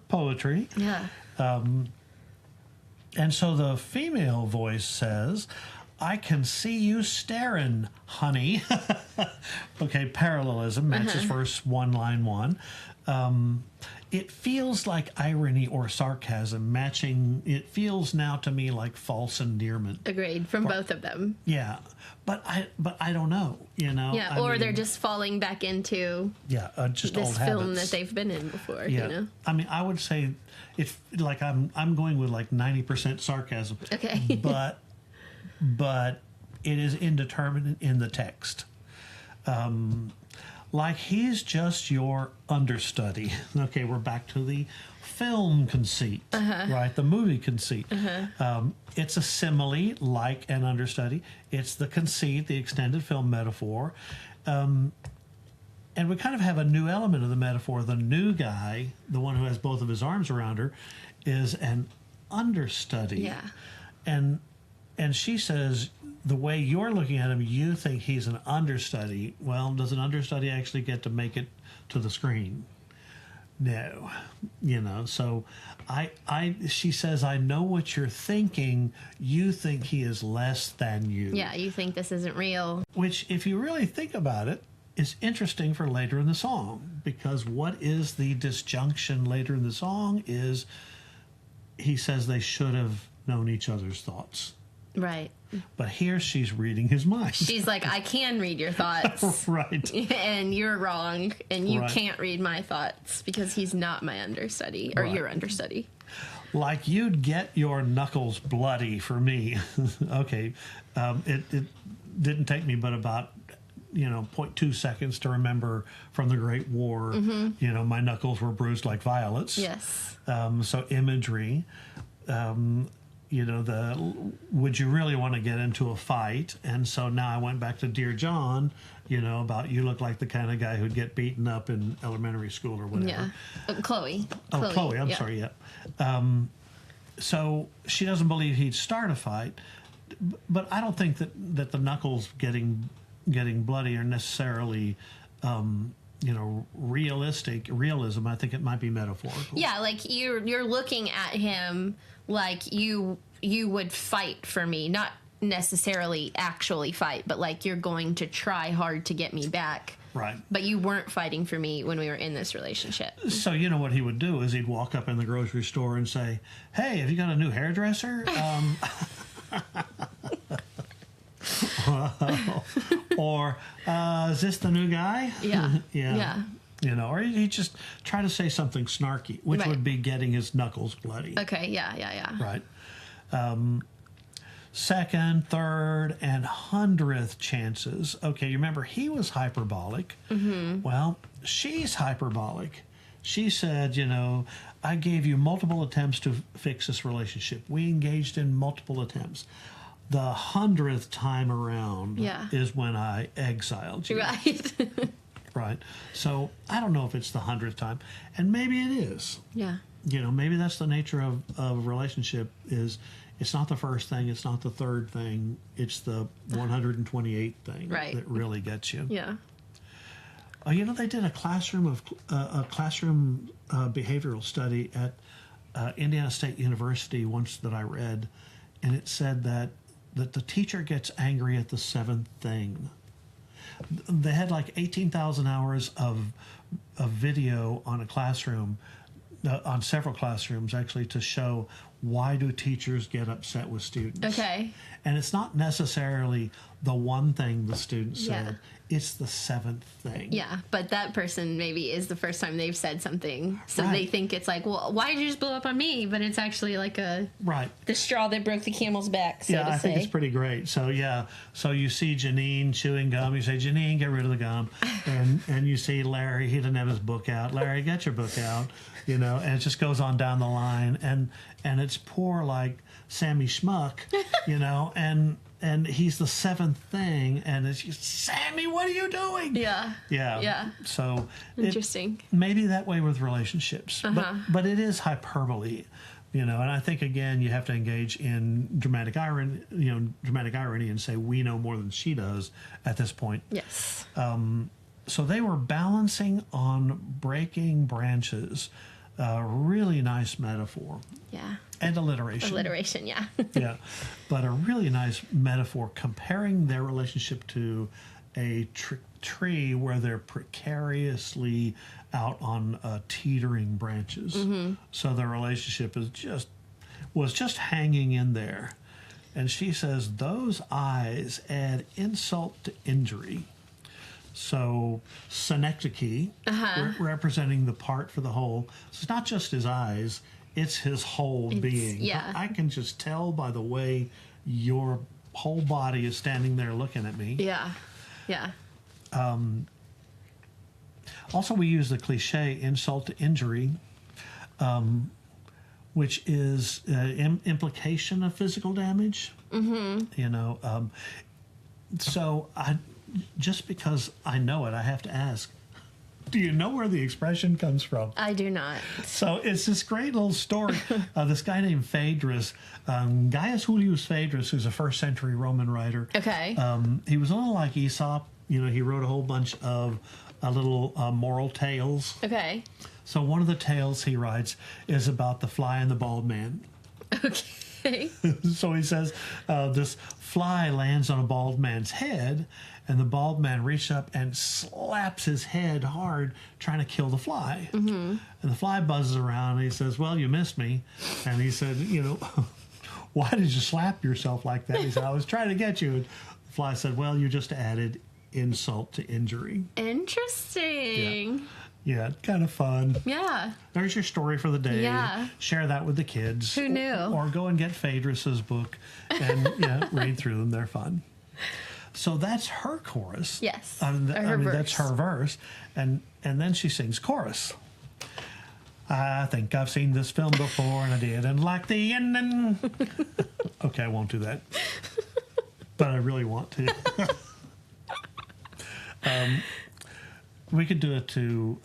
poetry. Yeah. And so the female voice says, I can see you staring, honey. Okay, parallelism matches verse 1, line 1. It feels like irony or sarcasm matching. It feels now to me like false endearment. Agreed, from both of them. Yeah, but I don't know, Yeah, I mean, they're just falling back into just this old film habits that they've been in before, Yeah, I mean, I would say it's like I'm going with like 90% sarcasm. Okay. but it is indeterminate in the text. Like he's just your understudy. Okay, we're back to the film conceit, right? The movie conceit. It's a simile, like an understudy. It's the conceit, the extended film metaphor. And we kind of have a new element of the metaphor. The new guy, the one who has both of his arms around her, is an understudy. Yeah. And she says, the way you're looking at him, you think he's an understudy. Well, does an understudy actually get to make it to the screen? No. So she says, I know what you're thinking. You think he is less than you. Yeah, you think this isn't real. Which, if you really think about it, is interesting for later in the song. Because what is the disjunction later in the song is he says they should have known each other's thoughts. Right. But here she's reading his mind. She's like, I can read your thoughts. Right. And you're wrong. And you can't read my thoughts because he's not my understudy or your understudy. Like you'd get your knuckles bloody for me. Okay. It didn't take me but about 0.2 seconds to remember from the Great War, my knuckles were bruised like violets. Yes. So imagery. Would you really want to get into a fight? And so now I went back to Dear John, about you look like the kind of guy who'd get beaten up in elementary school or whatever. Yeah. Chloe. Oh, Chloe, I'm sorry, yeah. So she doesn't believe he'd start a fight, but I don't think that the knuckles getting bloody are necessarily realism. I think it might be metaphorical. Yeah, like you're looking at him like you would fight for me, not necessarily actually fight, but like you're going to try hard to get me back. Right. But you weren't fighting for me when we were in this relationship. So what he would do is he'd walk up in the grocery store and say, "Hey, have you got a new hairdresser?" Or is this the new guy? Yeah. Yeah. Or he'd just try to say something snarky, which would be getting his knuckles bloody. Okay, yeah. Right. Second, third, and 100th chances. Okay, you remember he was hyperbolic. Well, she's hyperbolic. she said, you know, I gave you multiple attempts to fix this relationship. We engaged in multiple attempts. The 100th time around is when I exiled you. Right. Right. So I don't know if it's the 100th time, and maybe it is. Yeah. You know, maybe that's the nature of a relationship. Is it's not the first thing, it's not the third thing, it's the 128th thing that really gets you. Yeah. You know, they did a classroom behavioral study at Indiana State University once that I read, and it said that the teacher gets angry at the 7th thing. They had like 18,000 hours of video on a classroom, on several classrooms actually, to show why do teachers get upset with students. Okay. And it's not necessarily the one thing the student said, it's the 7th thing. Yeah, but that person maybe is the first time they've said something, so they think it's like, well, why did you just blow up on me? But it's actually like the straw that broke the camel's back, so to say. I think it's pretty great. So, so you see Janine chewing gum, you say, Janine, get rid of the gum. and you see Larry, he doesn't have his book out. Larry, get your book out. You know, and it just goes on down the line. And it's poor, like, Sammy Schmuck, you know, and he's the 7th thing, and it's just, Sammy, what are you doing? Yeah. So interesting. Maybe that way with relationships, but it is hyperbole, you know. And I think again you have to engage in dramatic irony, and say we know more than she does at this point. Yes. So they were balancing on breaking branches. Really nice metaphor. Yeah. And alliteration. Alliteration, yeah. Yeah. But a really nice metaphor comparing their relationship to a tree where they're precariously out on teetering branches. So their relationship was just hanging in there. And she says, those eyes add insult to injury. So synecdoche, representing the part for the whole. So it's not just his eyes, it's his whole being. Yeah. I can just tell by the way your whole body is standing there looking at me. Yeah. Yeah. Also, we use the cliche insult to injury, which is implication of physical damage. You know, so just because I know it, I have to ask, do you know where the expression comes from? I do not. So it's this great little story. This guy named Phaedrus, Gaius Julius Phaedrus, who's a 1st century Roman writer. Okay. He was a little like Aesop. You know, he wrote a whole bunch of little moral tales. Okay. So one of the tales he writes is about the fly and the bald man. Okay. So he says this fly lands on a bald man's head, and the bald man reaches up and slaps his head hard, trying to kill the fly. And the fly buzzes around, and he says, well, you missed me. And he said, you know, why did you slap yourself like that? He said, I was trying to get you. And the fly said, well, you just added insult to injury. Interesting. Yeah, kind of fun. Yeah. There's your story for the day. Yeah. Share that with the kids. Who knew? Or go and get Phaedrus's book and read through them. They're fun. So that's her chorus. Yes. I mean, that's her verse. And then she sings chorus. I think I've seen this film before, and I didn't like the ending. Okay, I won't do that. But I really want to. We could do it to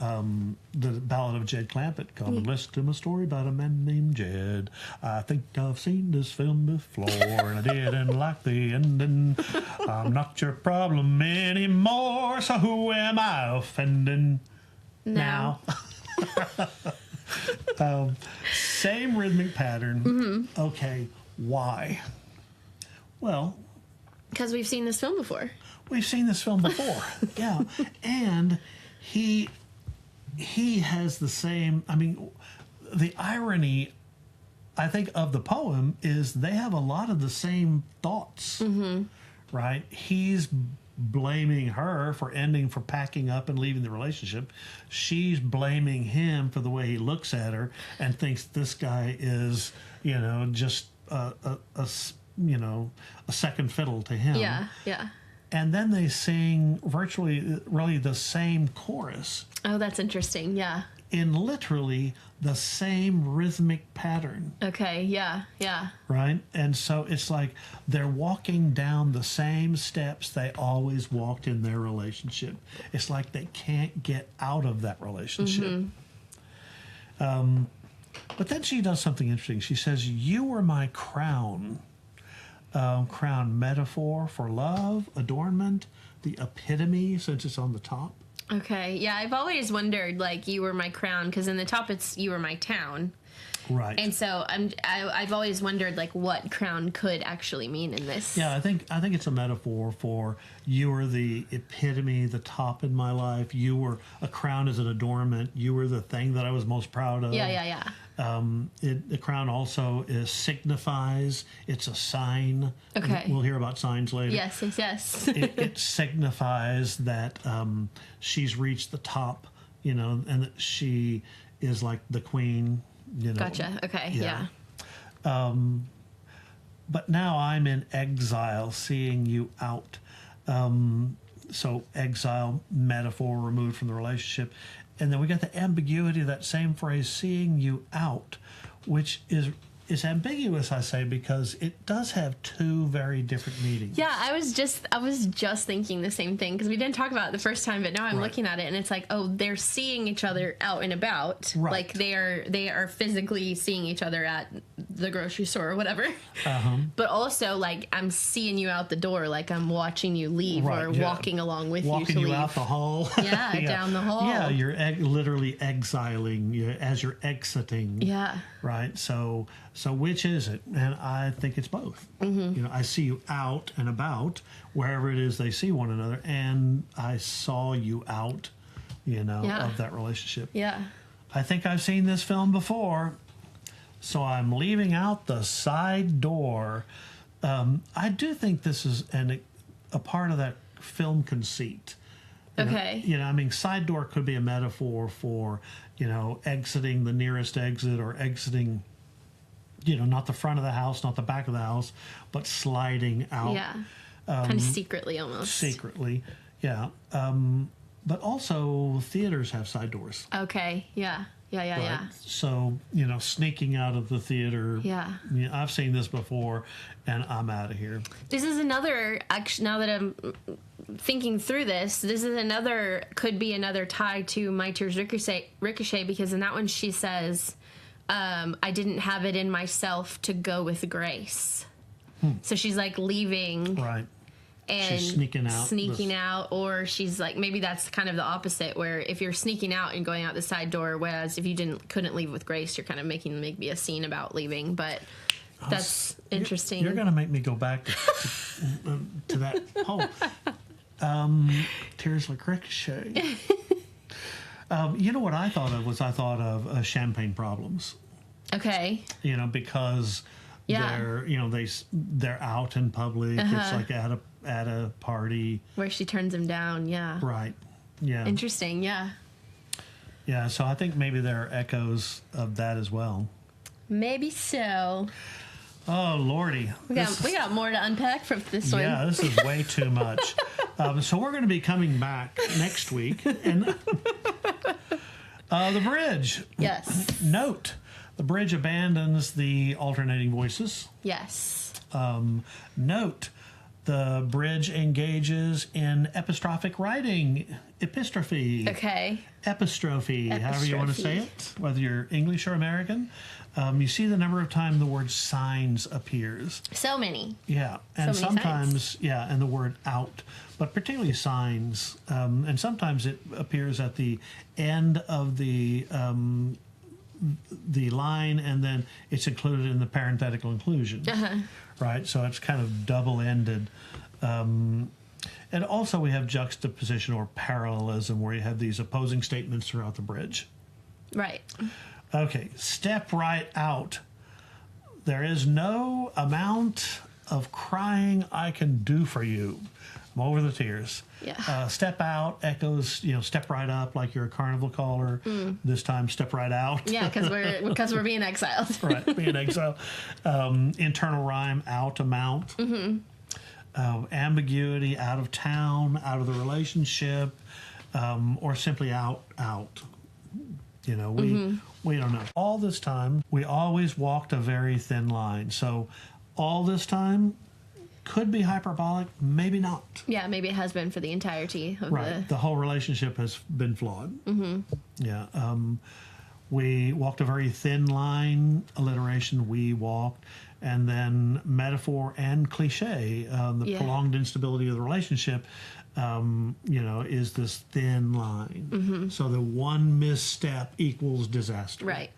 the Ballad of Jed Clampett. Come and listen to my story about a man named Jed. I think I've seen this film before, and I didn't like the ending. I'm not your problem anymore, so who am I offending now? Same rhythmic pattern. Okay, why? Well, because we've seen this film before. We've seen this film before. Yeah. And he has the same, I mean, the irony, I think, of the poem is they have a lot of the same thoughts, right? He's blaming her for packing up and leaving the relationship. She's blaming him for the way he looks at her and thinks this guy is, you know, just a second fiddle to him. Yeah, yeah. And then they sing virtually really the same chorus. Oh, that's interesting. Yeah. in literally the same rhythmic pattern. Okay, yeah, yeah. Right? And so it's like they're walking down the same steps they always walked in their relationship. It's like they can't get out of that relationship. But then she does something interesting. She says, "You were my crown." Crown, metaphor for love, adornment, the epitome, since it's on the top. Okay, yeah, I've always wondered, like, you were my crown, because in the top it's you were my town. Right. And so I've always wondered, like, what crown could actually mean in this. Yeah, I think it's a metaphor for you were the epitome, the top in my life. You were a crown as an adornment. You were the thing that I was most proud of. Yeah. The crown also signifies. It's a sign. Okay. We'll hear about signs later. Yes. It signifies that she's reached the top, and that she is like the queen. Gotcha. Okay. Yeah. But now I'm in exile, seeing you out. So exile, metaphor removed from the relationship. And then we got the ambiguity of that same phrase, seeing you out, which is ambiguous, I say, because it does have two very different meanings. Yeah, I was just thinking the same thing, because we didn't talk about it the first time, but now I'm looking at it and it's like, oh, they're seeing each other out and about. Right. Like they are physically seeing each other at the grocery store or whatever. But also, like, I'm seeing you out the door, like I'm watching you leave or walking along with you to leave. Walking you out the hall. Yeah, down the hall. Yeah, you're literally exiling as you're exiting. Yeah. Right? So which is it? And I think it's both. I see you out and about wherever it is they see one another, and I saw you out, of that relationship. Yeah. I think I've seen this film before, so I'm leaving out the side door. I do think this is a part of that film conceit. Okay. Side door could be a metaphor for, exiting the nearest exit, or exiting, not the front of the house, not the back of the house, but sliding out. Yeah. Kind of secretly almost. Secretly, yeah. But also theaters have side doors. Okay. Yeah. Yeah. So, sneaking out of the theater. Yeah. I've seen this before, and I'm out of here. This is another, actually, now that I'm thinking through this could be another tie to My Tears Ricochet, because in that one she says, I didn't have it in myself to go with grace. So she's like leaving. Right. And she's sneaking out. Or she's like, maybe that's kind of the opposite, where if you're sneaking out and going out the side door, whereas if you couldn't leave with grace, you're kind of making maybe a scene about leaving. But that's interesting. You're going to make me go back to that poem. Tears like Ricochet. What I thought of was champagne problems. Okay. Because they're out in public. It's like at a party where she turns him down. Yeah. Right. Yeah. Interesting. Yeah. Yeah. So I think maybe there are echoes of that as well. Maybe so. Oh Lordy, we got more to unpack from this one. Yeah, this is way too much. So we're going to be coming back next week, and the bridge. Yes. Note: the bridge abandons the alternating voices. Yes. Note: the bridge engages in epistrophic writing. Epistrophe. Okay. Epistrophe, however you want to say it, whether you're English or American. You see the number of times the word signs appears. So many. Yeah. And so many sometimes, signs. And the word out, but particularly signs. And sometimes it appears at the end of the line, and then it's included in the parenthetical inclusion. Right? So it's kind of double-ended. And also we have juxtaposition or parallelism, where you have these opposing statements throughout the bridge. Right. Okay, step right out. There is no amount of crying I can do for you. I'm over the tears. Yeah. Step out echoes, step right up, like you're a carnival caller. This time, step right out. Yeah, because we're being exiled. Right, being exiled. Internal rhyme, out, amount. Ambiguity, out of town, out of the relationship, or simply out. You know, we don't know. All this time, we always walked a very thin line. So all this time could be hyperbolic, maybe not. Yeah, maybe it has been for the entirety of the whole relationship has been flawed. Yeah. We walked a very thin line, alliteration, we walked, and then metaphor and cliche, the prolonged instability of the relationship, you know, is this thin line. So the one misstep equals disaster. Right.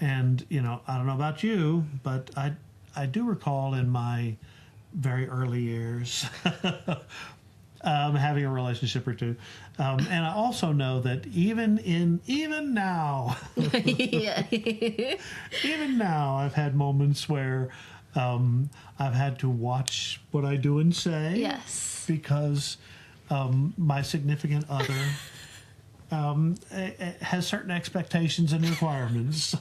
And, you know, I don't know about you, but I do recall in my very early years having a relationship or two. And I also know that even now, even now, I've had moments where I've had to watch what I do and say. Yes. Because my significant other has certain expectations and requirements.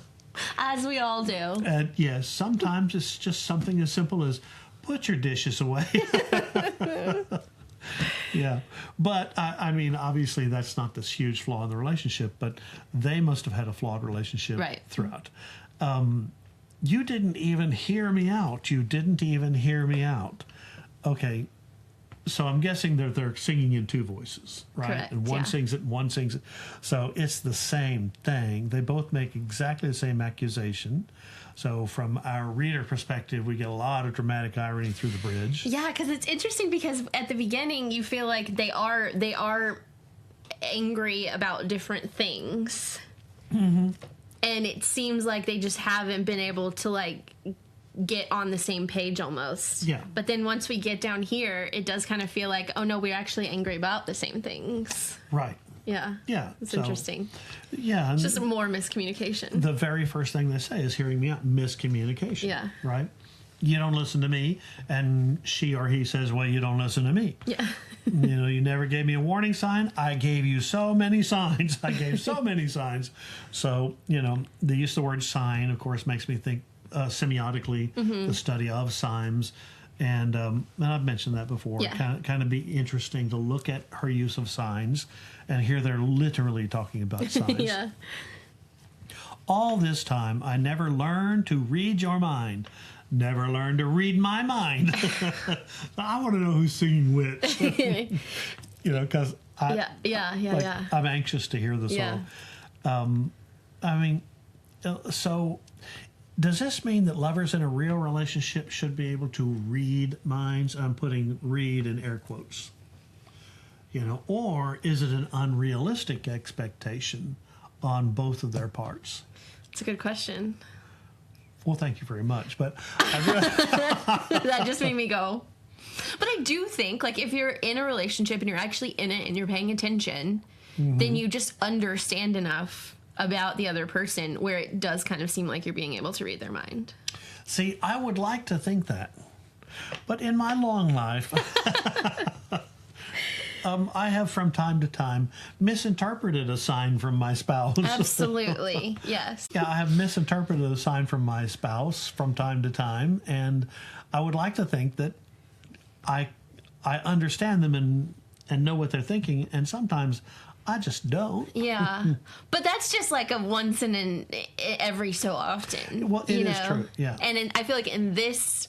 As we all do. And yes, sometimes it's just something as simple as put your dishes away. Yeah. But, I mean, obviously that's not this huge flaw in the relationship, but they must have had a flawed relationship throughout. You didn't even hear me out. You didn't even hear me out. Okay. So I'm guessing that they're singing in two voices, right? Correct, and one sings it and one sings it. So it's the same thing. They both make exactly the same accusation. So from our reader perspective, we get a lot of dramatic irony through the bridge. Yeah, because it's interesting because at the beginning you feel like they are angry about different things. And it seems like they just haven't been able to, like, get on the same page almost. Yeah. But then once we get down here, it does kind of feel like, oh no, we're actually angry about the same things. Right. Yeah. Yeah. It's interesting. Yeah. It's just more miscommunication. The very first thing they say is hearing me out. Miscommunication. Yeah. Right? You don't listen to me. And she or he says, well, you don't listen to me. Yeah. You know, you never gave me a warning sign. I gave you so many signs. I gave so many signs. So, you know, the use of the word sign, of course, makes me think semiotically, the study of signs. And I've mentioned that before. Yeah. Kind of be interesting to look at her use of signs. And here they're literally talking about signs. Yeah. All this time, I never learned to read your mind. Never learned to read my mind. I want to know who's singing which. You know, because I'm anxious to hear the song. I mean, so does this mean that lovers in a real relationship should be able to read minds? I'm putting read in air quotes. You know, or is it an unrealistic expectation on both of their parts? It's a good question. Well, thank you very much. But that just made me go. But I do think, like, if you're in a relationship and you're actually in it and you're paying attention, then you just understand enough about the other person where it does kind of seem like you're being able to read their mind. See, I would like to think that. But in my long life, I have from time to time misinterpreted a sign from my spouse. Absolutely, yes. Yeah, I have misinterpreted a sign from my spouse from time to time, and I would like to think that I understand them and know what they're thinking, and sometimes I just don't. Yeah, but that's just like a once in every so often. Well, it is true, yeah. And I feel like in this...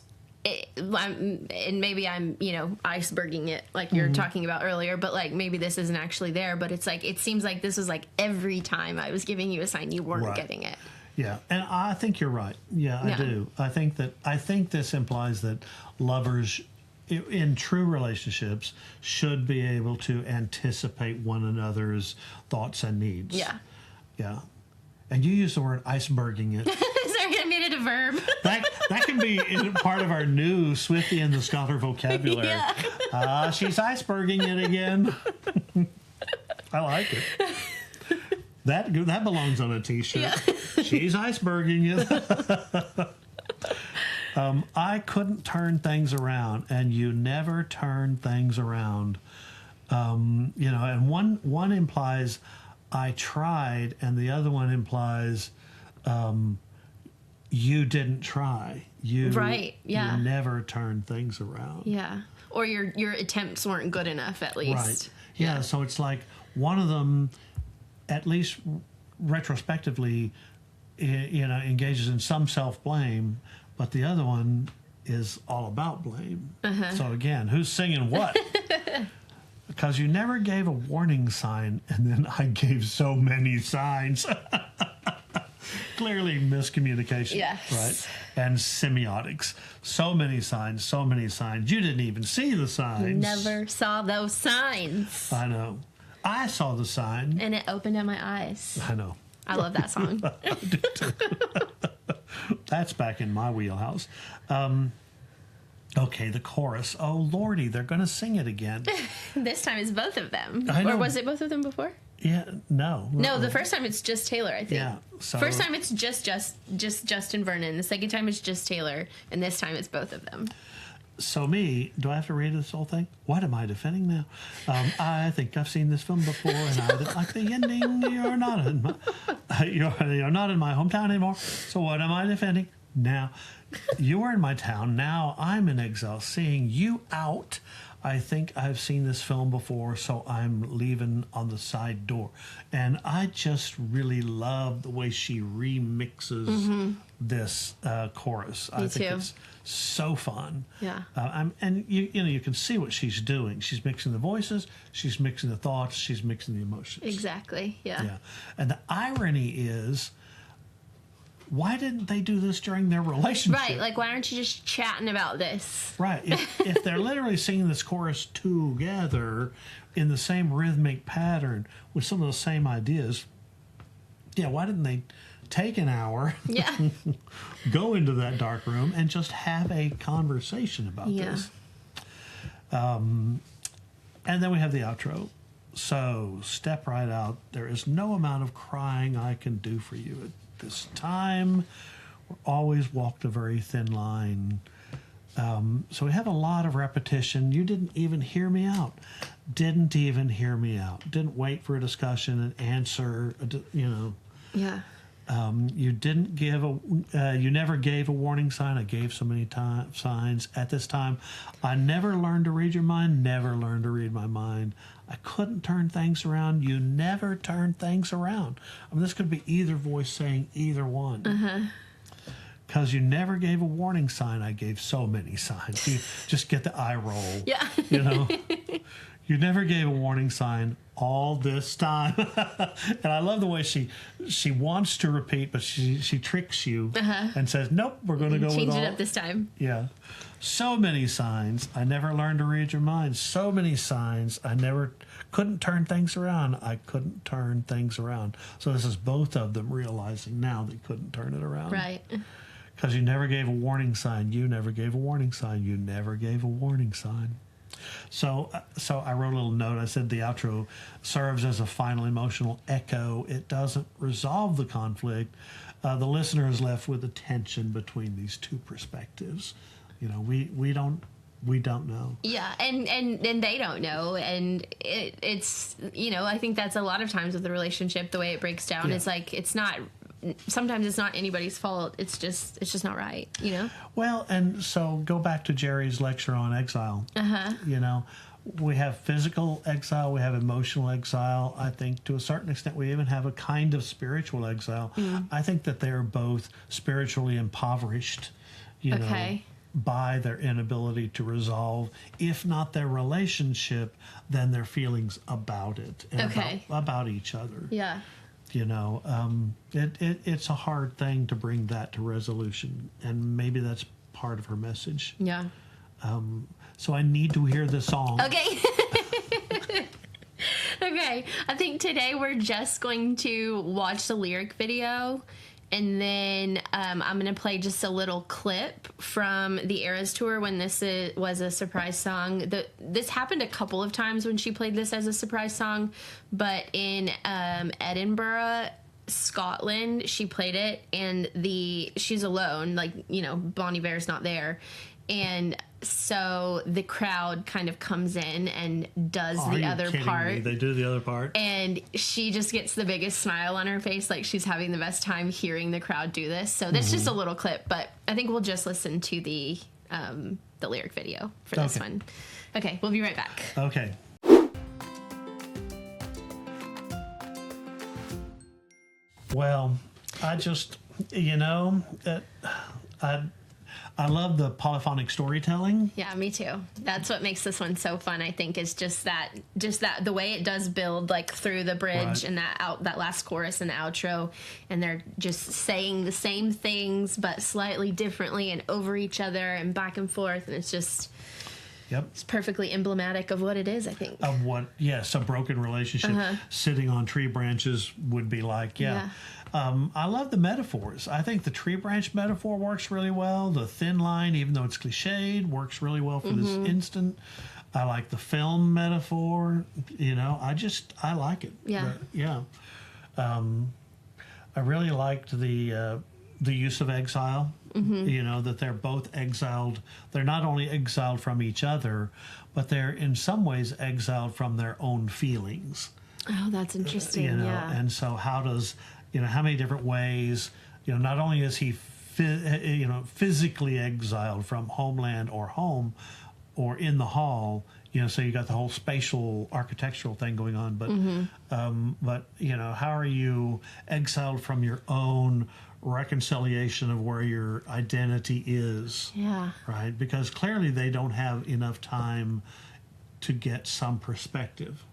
and maybe I'm, iceberging it like you're talking about earlier, but like maybe this isn't actually there, but it's like, it seems like this was like every time I was giving you a sign you weren't getting it. Yeah. And I think you're right. Yeah, I do. I think this implies that lovers in true relationships should be able to anticipate one another's thoughts and needs. Yeah. Yeah. And you use the word iceberging it. Sorry, I made it a verb. That can be part of our new Swiftie and the Scholar vocabulary. Yeah. She's iceberging it again. I like it. That belongs on a T-shirt. Yeah. She's iceberging it. I couldn't turn things around, and you never turn things around. And one implies I tried, and the other one implies you didn't try. You never turned things around. Yeah. Or your attempts weren't good enough, at least. Right. Yeah. So it's like one of them at least retrospectively, engages in some self-blame, but the other one is all about blame. So again, who's singing what? Because you never gave a warning sign, and then I gave so many signs. Clearly miscommunication, right? And semiotics. So many signs, so many signs. You didn't even see the signs. Never saw those signs. I know. I saw the sign. And it opened up my eyes. I know. I love that song. I do too. That's back in my wheelhouse. Okay, the chorus. Oh, Lordy, they're going to sing it again. This time it's both of them. I know. Or was it both of them before? Yeah, no. No, the first time it's just Taylor, I think. Yeah. So, first time it's just Justin Vernon. The second time it's just Taylor. And this time it's both of them. So do I have to read this whole thing? What am I defending now? I think I've seen this film before, and I didn't like the ending. You're not in my hometown anymore. So what am I defending now? You were in my town. Now I'm in exile, seeing you out. I think I've seen this film before, so I'm leaving on the side door. And I just really love the way she remixes this chorus. I think it's so fun. Yeah. And you can see what she's doing. She's mixing the voices, she's mixing the thoughts, she's mixing the emotions. Exactly. Yeah. And the irony is, why didn't they do this during their relationship? Right, like why aren't you just chatting about this? Right. If they're literally singing this chorus together in the same rhythmic pattern with some of the same ideas, why didn't they take an hour, go into that dark room, and just have a conversation about this? And then we have the outro. So, step right out. There is no amount of crying I can do for you at this time. We're always walked a very thin line. So we have a lot of repetition. You didn't even hear me out. Didn't even hear me out. Didn't wait for a discussion and answer, Yeah. You didn't give you never gave a warning sign. I gave so many signs at this time. I never learned to read your mind, never learned to read my mind. I couldn't turn things around. You never turned things around. I mean, this could be either voice saying either one. Because you never gave a warning sign. I gave so many signs. You just get the eye roll. Yeah. You never gave a warning sign all this time. And I love the way she wants to repeat, but she tricks you and says, nope, we're going to go with all. Change it up this time. Yeah. So many signs. I never learned to read your mind. So many signs. I never couldn't turn things around. I couldn't turn things around. So this is both of them realizing now they couldn't turn it around. Right. Because you never gave a warning sign. You never gave a warning sign. You never gave a warning sign. So I wrote a little note. I said the outro serves as a final emotional echo. It doesn't resolve the conflict. The listener is left with the tension between these two perspectives. We don't know. Yeah, and they don't know, and it's I think that's a lot of times with the relationship. The way it breaks down is like sometimes it's not anybody's fault. It's just not right, Well, and so go back to Jerry's lecture on exile. We have physical exile, we have emotional exile. I think to a certain extent we even have a kind of spiritual exile. I think that they're both spiritually impoverished, by their inability to resolve, if not their relationship, then their feelings about it and about each other. Yeah. It's a hard thing to bring that to resolution, and maybe that's part of her message. Yeah. So I need to hear the song. Okay. Okay. I think today we're just going to watch the lyric video, and then I'm going to play just a little clip from the Eras tour when this was a surprise song. This happened a couple of times when she played this as a surprise song, but in Edinburgh, Scotland, she played it, and she's alone, Bon Iver's not there, and so the crowd kind of comes in and does the other part. Me? They do the other part, and she just gets the biggest smile on her face, like she's having the best time hearing the crowd do this. So that's just a little clip, but I think we'll just listen to the lyric video for this one. Okay, we'll be right back. Okay. Well, I just, I love the polyphonic storytelling. Yeah, me too. That's what makes this one so fun, I think, is just that the way it does build, like through the bridge and that last chorus and the outro, and they're just saying the same things but slightly differently and over each other and back and forth, and it's just it's perfectly emblematic of what it is, I think. Of what, yes, a broken relationship sitting on tree branches would be like, I love the metaphors. I think the tree branch metaphor works really well. The thin line, even though it's cliched, works really well for this instant. I like the film metaphor. I like it. Yeah. I really liked the use of exile. That they're both exiled. They're not only exiled from each other, but they're in some ways exiled from their own feelings. Oh, that's interesting. And so how does... how many different ways, not only is he, physically exiled from homeland or home or in the hall, so you got the whole spatial architectural thing going on, but how are you exiled from your own reconciliation of where your identity is? Yeah. Right? Because clearly they don't have enough time to get some perspective.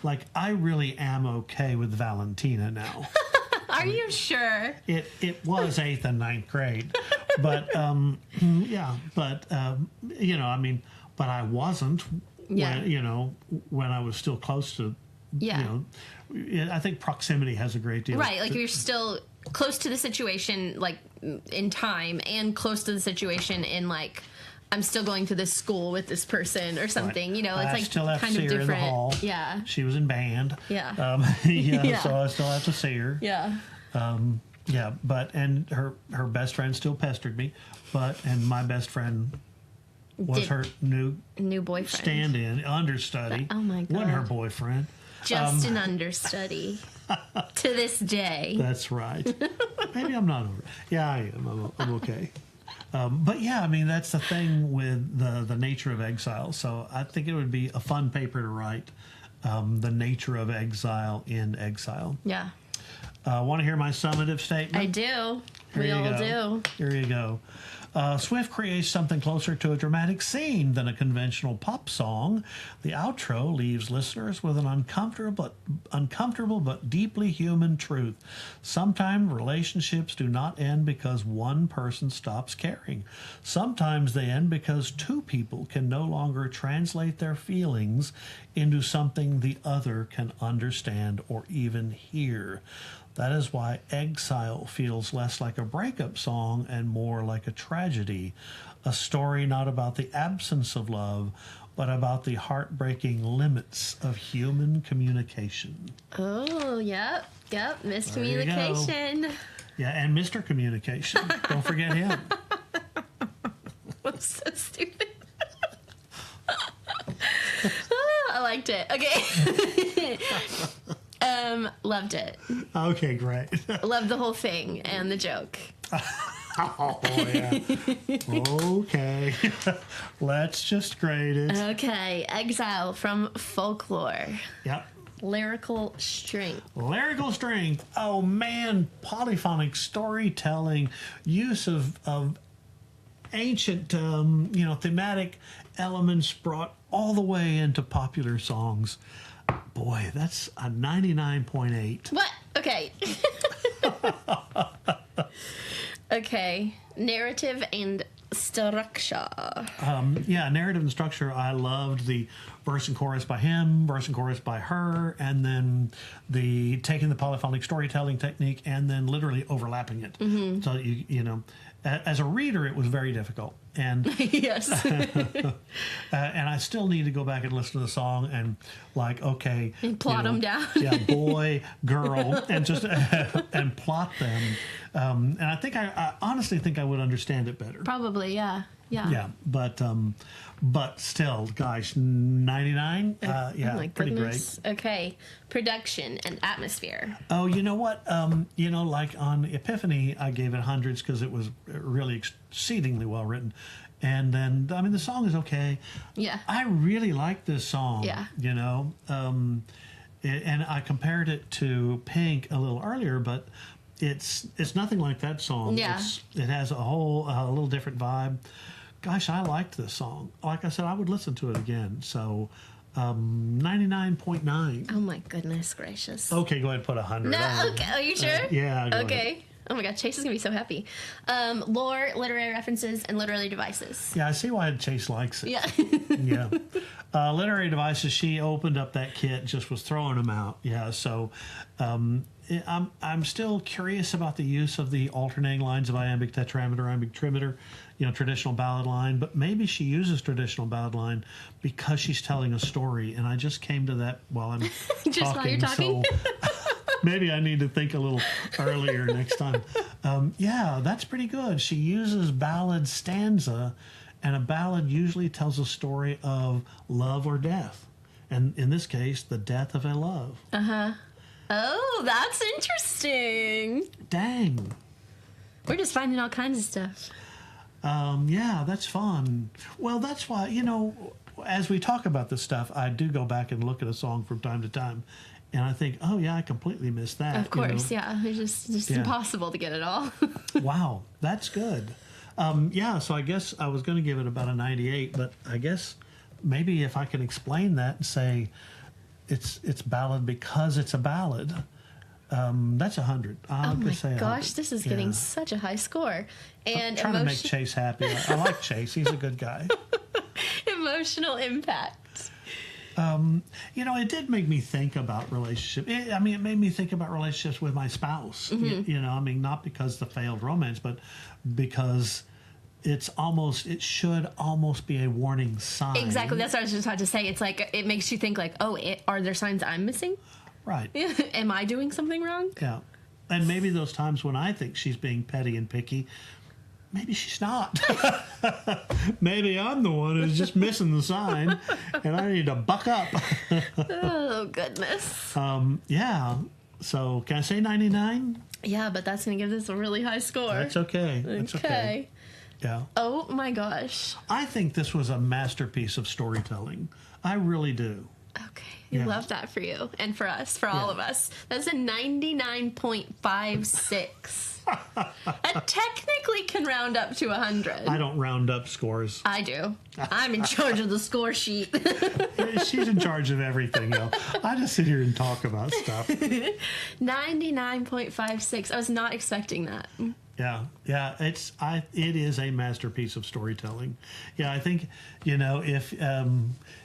Like, I really am okay with Valentina now. Are you sure? It was 8th and 9th grade, but but I wasn't when I was still close to I think proximity has a great deal. Right, like you're still close to the situation, like in time, and close to the situation in like, I'm still going to this school with this person or something. It's like still have kind to see of her different. In the hall. Yeah. She was in band. Yeah. So I still have to see her. Yeah. And her best friend still pestered me, and my best friend was her new boyfriend, stand-in, understudy. Oh my God. Wasn't her boyfriend. Just an understudy. To this day. That's right. Maybe I'm not over. Yeah, I am. I'm okay. That's the thing with the nature of exile. So I think it would be a fun paper to write, the nature of exile in exile. Yeah. Want to hear my summative statement? I do. We all do. Here you go. Swift creates something closer to a dramatic scene than a conventional pop song. The outro leaves listeners with an uncomfortable but deeply human truth. Sometimes relationships do not end because one person stops caring. Sometimes they end because two people can no longer translate their feelings into something the other can understand or even hear. That is why Exile feels less like a breakup song and more like a tragedy, a story not about the absence of love, but about the heartbreaking limits of human communication. Oh, yep, miscommunication. Yeah, and Mr. Communication. Don't forget him. That's so stupid. I liked it. Okay. Loved it. Okay, great. Loved the whole thing and the joke. Oh, yeah. Okay. Let's just grade it. Okay. Exile from folklore. Yep. Lyrical strength. Lyrical strength. Oh, man. Polyphonic storytelling. Use of ancient, thematic elements brought all the way into popular songs. Boy, that's a 99.8. What? Okay. Okay. Narrative and structure. Narrative and structure. I loved the verse and chorus by him, verse and chorus by her, and then taking the polyphonic storytelling technique and then literally overlapping it. Mm-hmm. So as a reader, it was very difficult. And yes. And I still need to go back and listen to the song and and plot them down. Yeah, boy, girl, and just and plot them. And I honestly think I would understand it better. Probably, yeah. Yeah, but still, gosh, 99. Oh my pretty goodness. Great. Okay, production and atmosphere. Oh, you know what? Like on Epiphany, I gave it hundreds because it was really exceedingly well written. And then, the song is okay. Yeah. I really like this song. Yeah. And I compared it to Pink a little earlier, but it's nothing like that song. Yeah. It has a little different vibe. Gosh, I liked this song. Like I said, I would listen to it again. So 99.9. Oh my goodness gracious. Okay, go ahead and put 100. No, okay. Are you sure? Yeah. Okay. Ahead. Oh my God, Chase is gonna be so happy. Lore, literary references, and literary devices. Yeah, I see why Chase likes it. Yeah. Yeah. Literary devices, she opened up that kit, just was throwing them out. Yeah, so I'm still curious about the use of the alternating lines of iambic tetrameter, iambic trimeter, traditional ballad line, but maybe she uses traditional ballad line because she's telling a story, and I just came to that while I'm Just while you're talking? So maybe I need to think a little earlier next time. Yeah, that's pretty good. She uses ballad stanza, and a ballad usually tells a story of love or death. And in this case, the death of a love. Uh-huh. Oh, that's interesting. Dang. We're just finding all kinds of stuff. Yeah, that's fun. Well, that's why, as we talk about this stuff, I do go back and look at a song from time to time. And I think, oh, yeah, I completely missed that. Of course, yeah. It's just impossible to get it all. Wow, that's good. Yeah, so I guess I was going to give it about a 98, but I guess maybe if I can explain that and say it's ballad because it's a ballad, that's 100. Oh my gosh, this is getting such a high score. And I'm trying to make Chase happy. I like Chase. He's a good guy. Emotional impact. It did make me think about relationships. It made me think about relationships with my spouse. Mm-hmm. Not because the failed romance, but because it should almost be a warning sign. Exactly. That's what I was just about to say. It's like, it makes you think like, are there signs I'm missing? Right. Am I doing something wrong? Yeah. And maybe those times when I think she's being petty and picky, maybe she's not. Maybe I'm the one who's just missing the sign, and I need to buck up. Oh, goodness. Yeah. So can I say 99? Yeah, but that's going to give this a really high score. That's okay. That's okay. Yeah. Oh, my gosh. I think this was a masterpiece of storytelling. I really do. Okay. I love that for you and for us, for all of us. That's a 99.56. That technically can round up to 100. I don't round up scores. I do. I'm in charge of the score sheet. She's in charge of everything, I just sit here and talk about stuff. 99.56. I was not expecting that. Yeah, it is a masterpiece of storytelling. Yeah, I think, if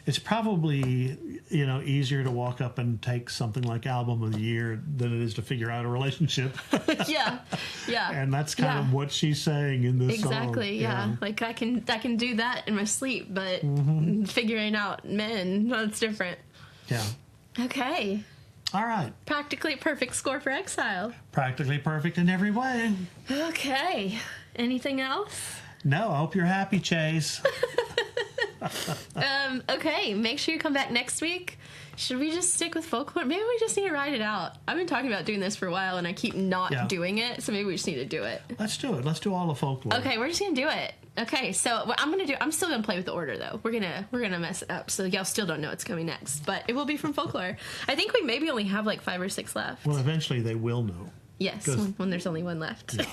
it's probably, easier to walk up and take something like Album of the Year than it is to figure out a relationship. Yeah. And that's kind of what she's saying in this song. Exactly, yeah. Like I can do that in my sleep, but figuring out men, that's different. Yeah. Okay. All right. Practically perfect score for Exile. Practically perfect in every way. Okay. Anything else? No, I hope you're happy, Chase. Okay, make sure you come back next week. Should we just stick with folklore? Maybe we just need to write it out. I've been talking about doing this for a while, and I keep not doing it, so maybe we just need to do it. Let's do it. Let's do all the folklore. Okay, we're just gonna do it. Okay, so what I'm still gonna play with the order though. We're gonna mess it up, so y'all still don't know what's coming next, but it will be from folklore. I think we maybe only have like 5 or 6 left. Well, eventually they will know. Yes, when there's only one left. Yeah.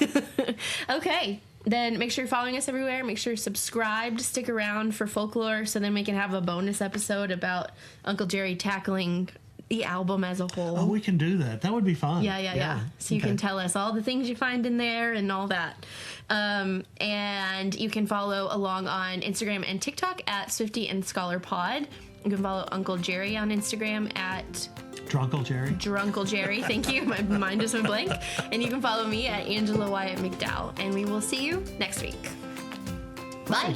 Okay. Then make sure you're following us everywhere. Make sure you're subscribed. Stick around for folklore so then we can have a bonus episode about Uncle Jerry tackling the album as a whole. Oh, we can do that. That would be fun. Yeah. So you can tell us all the things you find in there and all that. And you can follow along on Instagram and TikTok at Swiftie and Scholar Pod. You can follow Uncle Jerry on Instagram at Drunkle Jerry. Thank you. My mind just went blank. And you can follow me at Angela Wyatt McDowell. And we will see you next week. Bye.